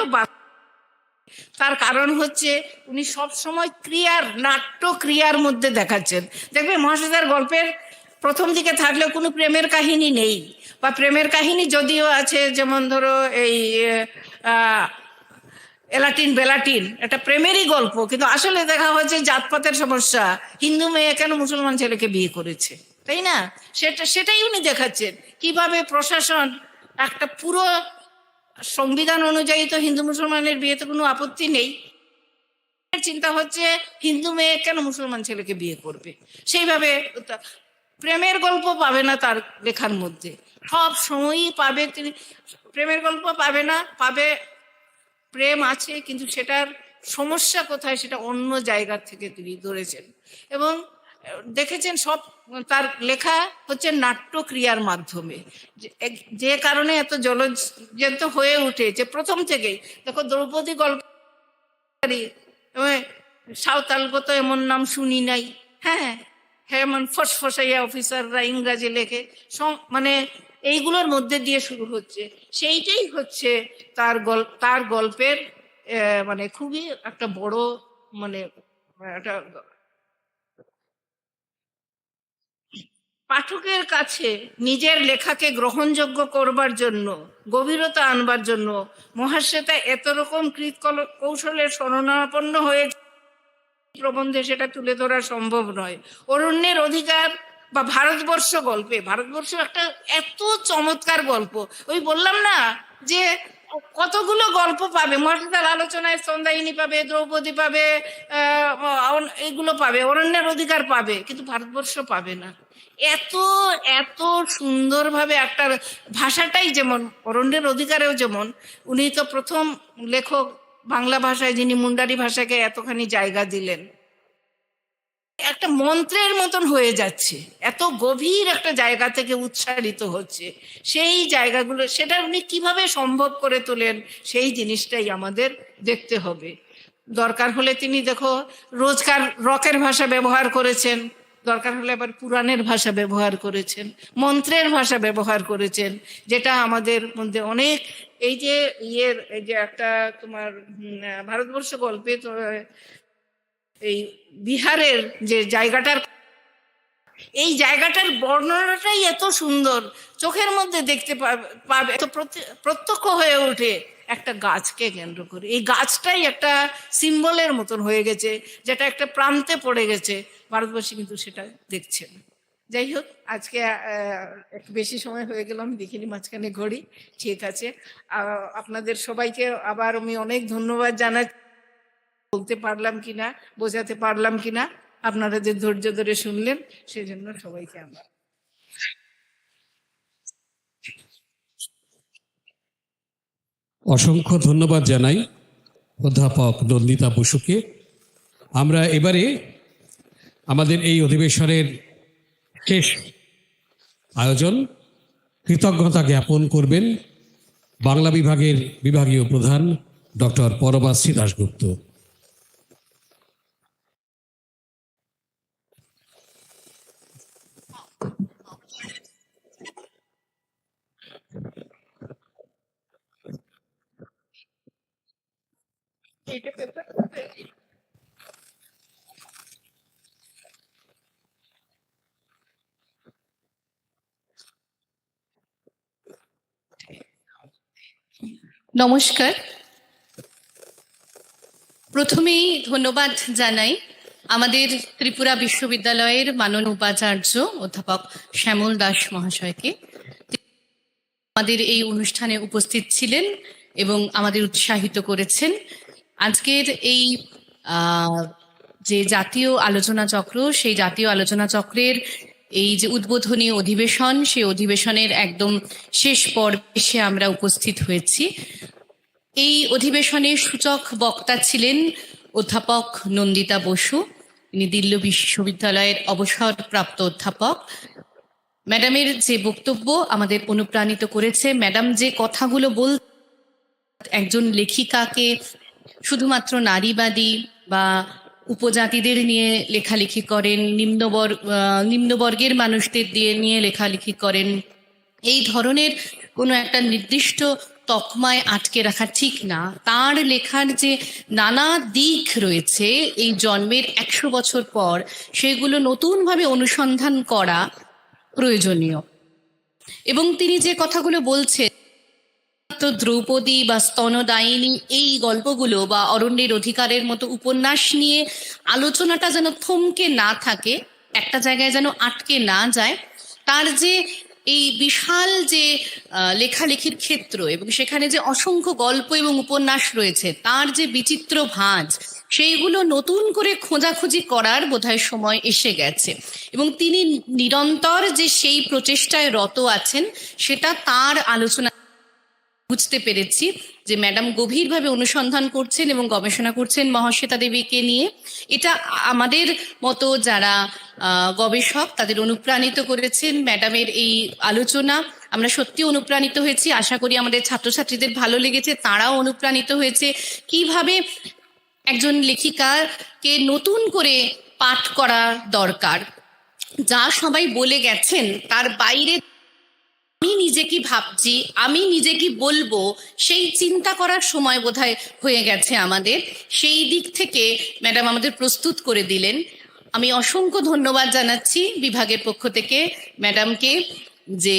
তার কারণ হচ্ছে উনি সব সময় নাট্য ক্রিয়ার মধ্যে দেখাচ্ছেন। দেখবে মহাশ্বেতার গল্পের প্রথম দিকে থাকলেও কোনো প্রেমের কাহিনী নেই, বা প্রেমের কাহিনী যদিও আছে, যেমন ধরো এই এলাটিন বেলাটিন, এটা প্রেমেরই গল্প, কিন্তু আসলে দেখা হচ্ছে জাতপাতের সমস্যা, হিন্দু মেয়ে কেন মুসলমান ছেলেকে বিয়ে করেছে, তাই না? সেটাই উনি দেখাচ্ছেন। কিভাবে প্রশাসন একটা পুরো সংবিধান অনুযায়ী তো হিন্দু মুসলমানের বিয়েতে কোনো আপত্তি নেই, চিন্তা হচ্ছে হিন্দু মেয়ে কেন মুসলমান ছেলেকে বিয়ে করবে। সেইভাবে প্রেমের গল্প পাবে না তার লেখার মধ্যে, সব সময়ই পাবে তিনি প্রেমের গল্প পাবে না, পাবে প্রেম আছে কিন্তু সেটার সমস্যা কোথায় সেটা অন্য জায়গা থেকে তিনি ধরেছেন। এবং দেখেছেন সব তার লেখা হচ্ছে নাট্যক্রিয়ার মাধ্যমে, যে কারণে এত জলজ্যান্ত হয়ে উঠে যে প্রথম থেকেই। দেখো দ্রৌপদী গল্প, সাঁওতালগত এমন নাম শুনি নাই, হ্যাঁ এমন ফসফসাইয়া অফিসাররা ইংরাজি লেখে, মানে এইগুলোর মধ্যে দিয়ে শুরু হচ্ছে। সেইটাই হচ্ছে তার গল্পের মানে খুবই একটা বড় মানে একটা পাঠকের কাছে নিজের লেখাকে গ্রহণযোগ্য করবার জন্য, গভীরতা আনবার জন্য মহাশ্বেতা এত রকম কৌশলের শরণাপন্ন হয়ে প্রবন্ধে সেটা তুলে ধরা সম্ভব নয়। অরণ্যের অধিকার বা ভারতবর্ষ গল্পে, ভারতবর্ষ একটা এত চমৎকার গল্প, ওই বললাম না যে কতগুলো গল্প পাবে, মহাশ্বেতার আলোচনায় সন্ধ্যায়িনী পাবে, দ্রৌপদী পাবে, এগুলো পাবে, অরণ্যের অধিকার পাবে, কিন্তু ভারতবর্ষ পাবে না। এত এত সুন্দরভাবে একটা ভাষাটাই যেমন, অরণ্যের অধিকারেও যেমন, উনি তো প্রথম লেখক বাংলা ভাষায় যিনি মুন্ডারি ভাষাকে এতখানি জায়গা দিলেন। একটা মন্ত্রের মতন হয়ে যাচ্ছে, এত গভীর একটা জায়গা থেকে উচ্চারিত হচ্ছে। সেই জায়গাগুলো, সেটা উনি কিভাবে সম্ভব করে তোলেন, সেই জিনিসটাই আমাদের দেখতে হবে। দরকার হলে তিনি দেখো রোজকার রকের ভাষা ব্যবহার করেছেন, দরকার হলে আবার পুরাণের ভাষা ব্যবহার করেছেন, মন্ত্রের ভাষা ব্যবহার করেছেন, যেটা আমাদের মধ্যে অনেক এই যে এই যে একটা তোমার ভারতবর্ষ গল্পে তো এই বিহারের যে জায়গাটার, এই জায়গাটার বর্ণনাটাই এত সুন্দর, চোখের মধ্যে দেখতে পাবে, এত প্রত্যক্ষ হয়ে ওঠে একটা গাছকে কেন্দ্র করে। এই গাছটাই একটা সিম্বলের মতন হয়ে গেছে, যেটা একটা প্রান্তে পড়ে গেছে, ভারতবর্ষী কিন্তু সেটা দেখছে না। যাই হোক, আজকে একটু বেশি সময় হয়ে গেলাম, দেখিনি মাঝখানে ঘড়ি। ঠিক আছে, আপনাদের সবাইকে আবার আমি অনেক ধন্যবাদ জানাই। বলতে পারলাম কিনা, বোঝাতে পারলাম কিনা, আপনারা যে ধৈর্য ধরে শুনলেন, সেজন্য সবাইকে আমরা অসংখ্য ধন্যবাদ জানাই অধ্যাপক নন্দিতা বসুকে। আমরা এবারে আমাদের এই অধিবেশনের শেষ আয়োজন কৃতজ্ঞতা জ্ঞাপন করবেন বাংলা বিভাগের বিভাগীয় প্রধান ডক্টর পরমাশ্রী দাশগুপ্ত। নমস্কার। প্রথমেই ধন্যবাদ জানাই আমাদের ত্রিপুরা বিশ্ববিদ্যালয়ের মাননীয় উপাচার্য অধ্যাপক শ্যামল দাস মহাশয়কে। আমাদের এই অনুষ্ঠানে উপস্থিত ছিলেন এবং আমাদের উৎসাহিত করেছেন। আজকের এই যে জাতীয় আলোচনা চক্র, সেই জাতীয় আলোচনা চক্রের এই যে উদ্বোধনী অধিবেশন, সেই অধিবেশনের একদম শেষ পর্বে আমরা উপস্থিত হয়েছি। এই অধিবেশনের সূচক বক্তা ছিলেন অধ্যাপক নন্দিতা বসু, তিনি দিল্লি বিশ্ববিদ্যালয়ের অবসরপ্রাপ্ত অধ্যাপক। ম্যাডামের যে বক্তব্য আমাদের অনুপ্রাণিত করেছে। ম্যাডাম যে কথাগুলো একজন লেখিকাকে শুধুমাত্র নারীবাদী বা উপজাতিদের নিয়ে লেখালেখি করেন, নিম্নবর্গের মানুষদের নিয়ে লেখালেখি করেন, এই ধরনের কোনো একটা নির্দিষ্ট তকমায় আটকে রাখা ঠিক না। তার লেখার যে নানা দিক রয়েছে, এই জন্মের 100 বছর পর সেগুলো নতুনভাবে অনুসন্ধান করা প্রয়োজনীয়। এবং তিনি যে কথাগুলো বলছেন, তো দ্রৌপদী বা স্তনদায়িনী এই গল্পগুলো বা অরণ্যের অধিকারের মতো উপন্যাস নিয়ে আলোচনাটা যেন থমকে না থাকে, একটা জায়গায় যেন আটকে না যায়। তার যে এই বিশাল যে লেখালেখির ক্ষেত্র এবং সেখানে যে অসংখ্য গল্প এবং উপন্যাস রয়েছে, তার যে বিচিত্র ভাঁজ, সেইগুলো নতুন করে খোঁজাখুঁজি করার বোধহয় সময় এসে গেছে। এবং তিনি নিরন্তর যে সেই প্রচেষ্টায় রত আছেন, সেটা তার আলোচনা বুঝতে পেরেছি যে ম্যাডাম গভীরভাবে অনুসন্ধান করছেন এবং গবেষণা করছেন মহাশ্বেতা দেবীকে নিয়ে। এটা আমাদের মতো যারা গবেষক, তাদের অনুপ্রাণিত করেছেন ম্যাডামের এই আলোচনা। আমরা সত্যি অনুপ্রাণিত হয়েছি, আশা করি আমাদের ছাত্রছাত্রীদের ভালো লেগেছে, তারাও অনুপ্রাণিত হয়েছে। কিভাবে একজন লেখিকাকে নতুন করে পাঠ করা দরকার, যা সবাই বলে গেছেন তার বাইরে আমি নিজে কি ভাবছি, আমি নিজে কি বলবো, সেই চিন্তা করার সময় বোধহয় হয়ে গেছে আমাদের। সেই দিক থেকে ম্যাডাম আমাদের প্রস্তুত করে দিলেন। আমি অসংখ্য ধন্যবাদ জানাচ্ছি বিভাগের পক্ষ থেকে ম্যাডামকে, যে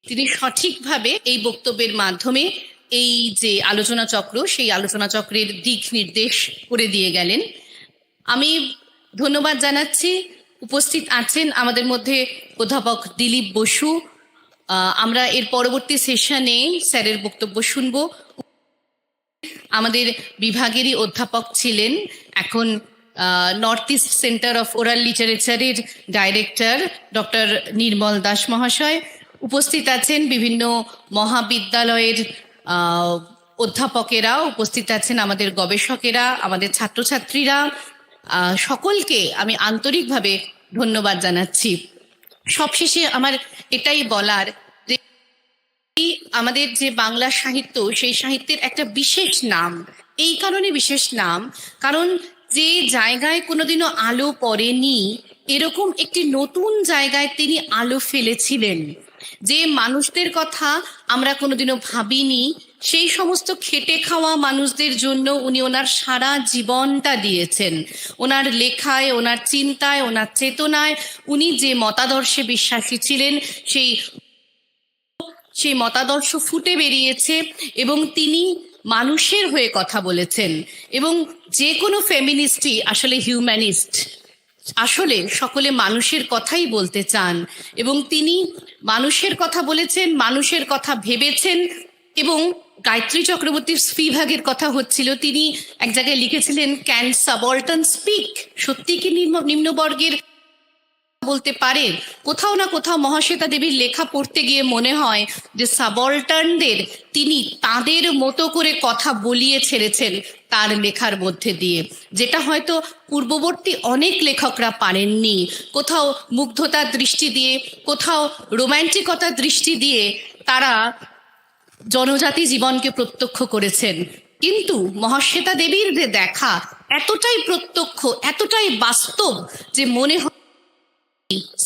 তিনি সঠিকভাবে এই বক্তব্যের মাধ্যমে এই যে আলোচনা চক্র, সেই আলোচনা চক্রের দিক নির্দেশ করে দিয়ে গেলেন। আমি ধন্যবাদ জানাচ্ছি। উপস্থিত আছেন আমাদের মধ্যে অধ্যাপক দিলীপ বসু, আমরা এর পরবর্তী সেশনে স্যারের বক্তব্য শুনবো। আমাদের বিভাগেরই অধ্যাপক ছিলেন, এখন north east centre of oral লিটারেচারের ডাইরেক্টর ডক্টর নির্মল দাস মহাশয়। উপস্থিত আছেন বিভিন্ন মহাবিদ্যালয়ের অধ্যাপকেরা, উপস্থিত আছেন আমাদের গবেষকেরা, আমাদের ছাত্রছাত্রীরা। সকলকে আমি আন্তরিকভাবে ধন্যবাদ জানাচ্ছি। সবশেষে আমার এটাই বলার যে আমাদের যে বাংলা সাহিত্য, সেই সাহিত্যের একটা বিশেষ নাম। এই কারণে বিশেষ নাম, কারণ যে জায়গায় কোনোদিনও আলো পড়েনি, এরকম একটি নতুন জায়গায় তিনি আলো ফেলেছিলেন। যে মানুষদের কথা আমরা কোনোদিনও ভাবিনি, সেই সমস্ত খেটে খাওয়া মানুষদের জন্য উনি ওনার সারা জীবনটা দিয়েছেন। ওনার লেখায়, ওনার চিন্তায়, ওনার চেতনায় উনি যে মতাদর্শে বিশ্বাসী ছিলেন, সেই মতাদর্শ ফুটে বেরিয়েছে এবং তিনি মানুষের হয়ে কথা বলেছেন। এবং যে কোনো ফেমিনিস্টই আসলে হিউম্যানিস্ট, আসলে সকলে মানুষের কথাই বলতে চান এবং তিনি মানুষের কথা বলেছেন, মানুষের কথা ভেবেছেন। এবং গায়ত্রী চক্রবর্তীর স্পিভাগের কথা হচ্ছিল, তিনি এক জায়গায় লিখেছিলেন, ক্যান সাবঅল্টার্ন স্পিক? সত্যি কি নিম্নবর্গের বলতে পারেন? কোথাও না কোথাও মহাশ্বেতা দেবীর লেখা পড়তে গিয়ে মনে হয় যে সাবঅল্টার্নদের তিনি তাদের মতো করে কথা বলিয়ে ছেড়েছেন তার লেখার মধ্যে দিয়ে, যেটা হয়তো পূর্ববর্তী অনেক লেখকরা পারেননি। কোথাও মুগ্ধতার দৃষ্টি দিয়ে, কোথাও রোম্যান্টিকতার দৃষ্টি দিয়ে তারা জনজাতি জীবনকে প্রত্যক্ষ করেছেন। কিন্তু মহাশ্বেতা দেবীর যে দেখা এতটাই প্রত্যক্ষ, এতটাই বাস্তব যে মনে হয়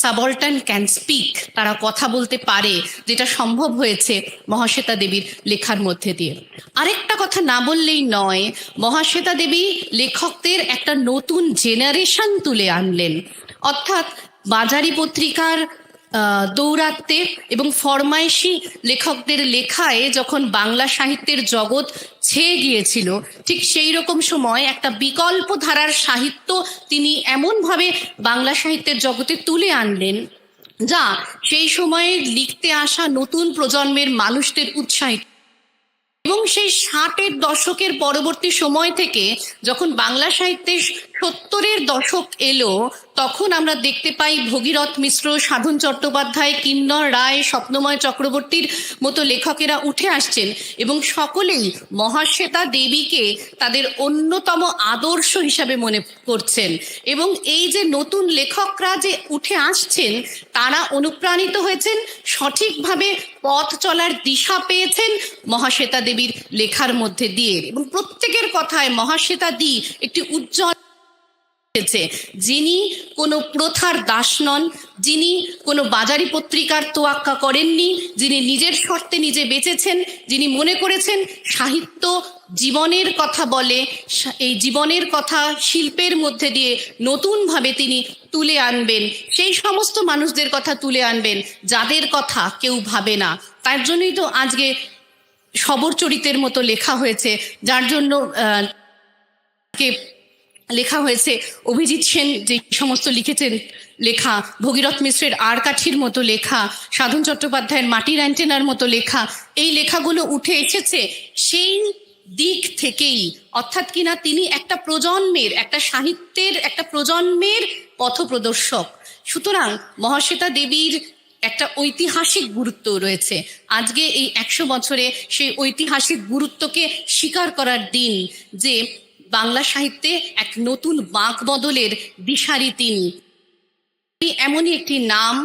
সাবঅল্টার্ন ক্যান স্পিক, তারা কথা বলতে পারে, যেটা সম্ভব হয়েছে মহাশ্বেতা দেবীর লেখার মধ্যে দিয়ে। আরেকটা কথা না বললেই নয়, মহাশ্বেতা দেবী লেখকদের একটা নতুন জেনারেশন তুলে আনলেন। অর্থাৎ বাজারি পত্রিকার দৌরাত্মে এবং ফরমাইশি লেখকদের লেখায় যখন বাংলা সাহিত্যের জগৎ ছেয়ে গিয়েছিল, ঠিক সেই রকম সময় একটা বিকল্প ধারার সাহিত্য তিনি এমনভাবে বাংলা সাহিত্যের জগতে তুলে আনলেন, যা সেই সময়ে লিখতে আসা নতুন প্রজন্মের মানুষদের উৎসাহিত। এবং সেই 60-এর দশকের পরবর্তী সময় থেকে যখন বাংলা সাহিত্যের 70-এর দশক এলো, তখন আমরা দেখতে পাই ভগীরথ মিশ্র, সাধন চট্টোপাধ্যায়, কিন্নর রায়, স্বপ্নময় চক্রবর্তীর মতো লেখকেরা উঠে আসছেন এবং সকলেই মহাশ্বেতা দেবীকে তাদের অন্যতম আদর্শ হিসাবে মনে করছেন। এবং এই যে নতুন লেখকরা যে উঠে আসছেন, তারা অনুপ্রাণিত হয়েছেন, সঠিকভাবে পথ চলার দিশা পেয়েছেন মহাশ্বেতা দেবীর লেখার মধ্যে দিয়ে। এবং প্রত্যেকের কথায় মহাশ্বেতা দি একটি উজ্জ্বল, যিনি কোনো প্রথার দাস নন, যিনি কোনো বাজারি পত্রিকার তোয়াক্কা করেননি, যিনি নিজের শর্তে নিজে বেঁচেছেন, যিনি মনে করেছেন সাহিত্য জীবনের কথা বলে, এই জীবনের কথা শিল্পের মধ্যে দিয়ে নতুনভাবে তিনি তুলে আনবেন, সেই সমস্ত মানুষদের কথা তুলে আনবেন যাদের কথা কেউ ভাবে না। তার জন্যই তো আজকে শবরচরিতের মতো লেখা হয়েছে, যার জন্য লেখা হয়েছে অভিজিৎ সেন যে সমস্ত লিখেছেন লেখা, ভগীরথ মিশ্রের আরকাঠির মতো লেখা, সাধন চট্টোপাধ্যায়ের মাটির অ্যান্টেনার মতো লেখা, এই লেখাগুলো উঠে এসেছে সেই দিক থেকেই। অর্থাৎ কিনা তিনি একটা প্রজন্মের, একটা সাহিত্যের একটা প্রজন্মের পথপ্রদর্শক। সুতরাং মহাশ্বেতা দেবীর একটা ঐতিহাসিক গুরুত্ব রয়েছে। আজকে এই 100 বছরে সেই ঐতিহাসিক গুরুত্বকে স্বীকার করার দিন, যে বাংলা সাহিত্যে এক নতুন বাঁক বদলের দিশারি তিনি। এমনই একটি নাম,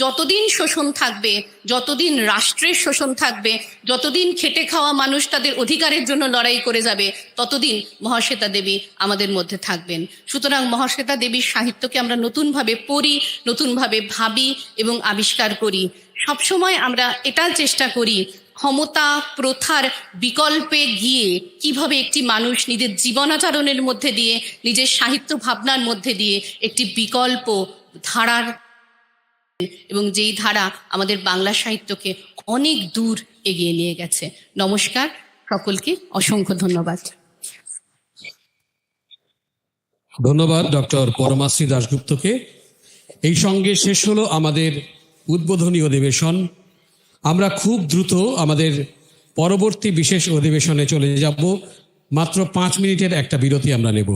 যতদিন শোষণ থাকবে, যতদিন রাষ্ট্রের শোষণ থাকবে, যতদিন খেটে খাওয়া মানুষ তাদের অধিকারের জন্য লড়াই করে যাবে, ততদিন মহাশ্বেতা দেবী আমাদের মধ্যে থাকবেন। সুতরাং মহাশ্বেতা দেবীর সাহিত্যকে আমরা নতুনভাবে পড়ি, নতুনভাবে ভাবি এবং আবিষ্কার করি। সবসময় আমরা এটা চেষ্টা করি ক্ষমতা প্রথার বিকল্পে গিয়ে কিভাবে একটি মানুষ নিজের জীবনাচরণের মধ্যে দিয়ে, নিজের সাহিত্য ভাবনার মধ্যে দিয়ে একটি বিকল্প ধারার, এবং যেই ধারা আমাদের বাংলা সাহিত্যকে অনেক দূর এগিয়ে নিয়ে গেছে। নমস্কার, সকলকে অসংখ্য ধন্যবাদ। ধন্যবাদ ডক্টর পরমাশ্রী দাশগুপ্তকে। এই সঙ্গে শেষ হলো আমাদের উদ্বোধনী অধিবেশন। আমরা খুব দ্রুত আমাদের পরবর্তী বিশেষ অধিবেশনে চলে যাব। মাত্র 5 মিনিটের একটা বিরতি আমরা নেব।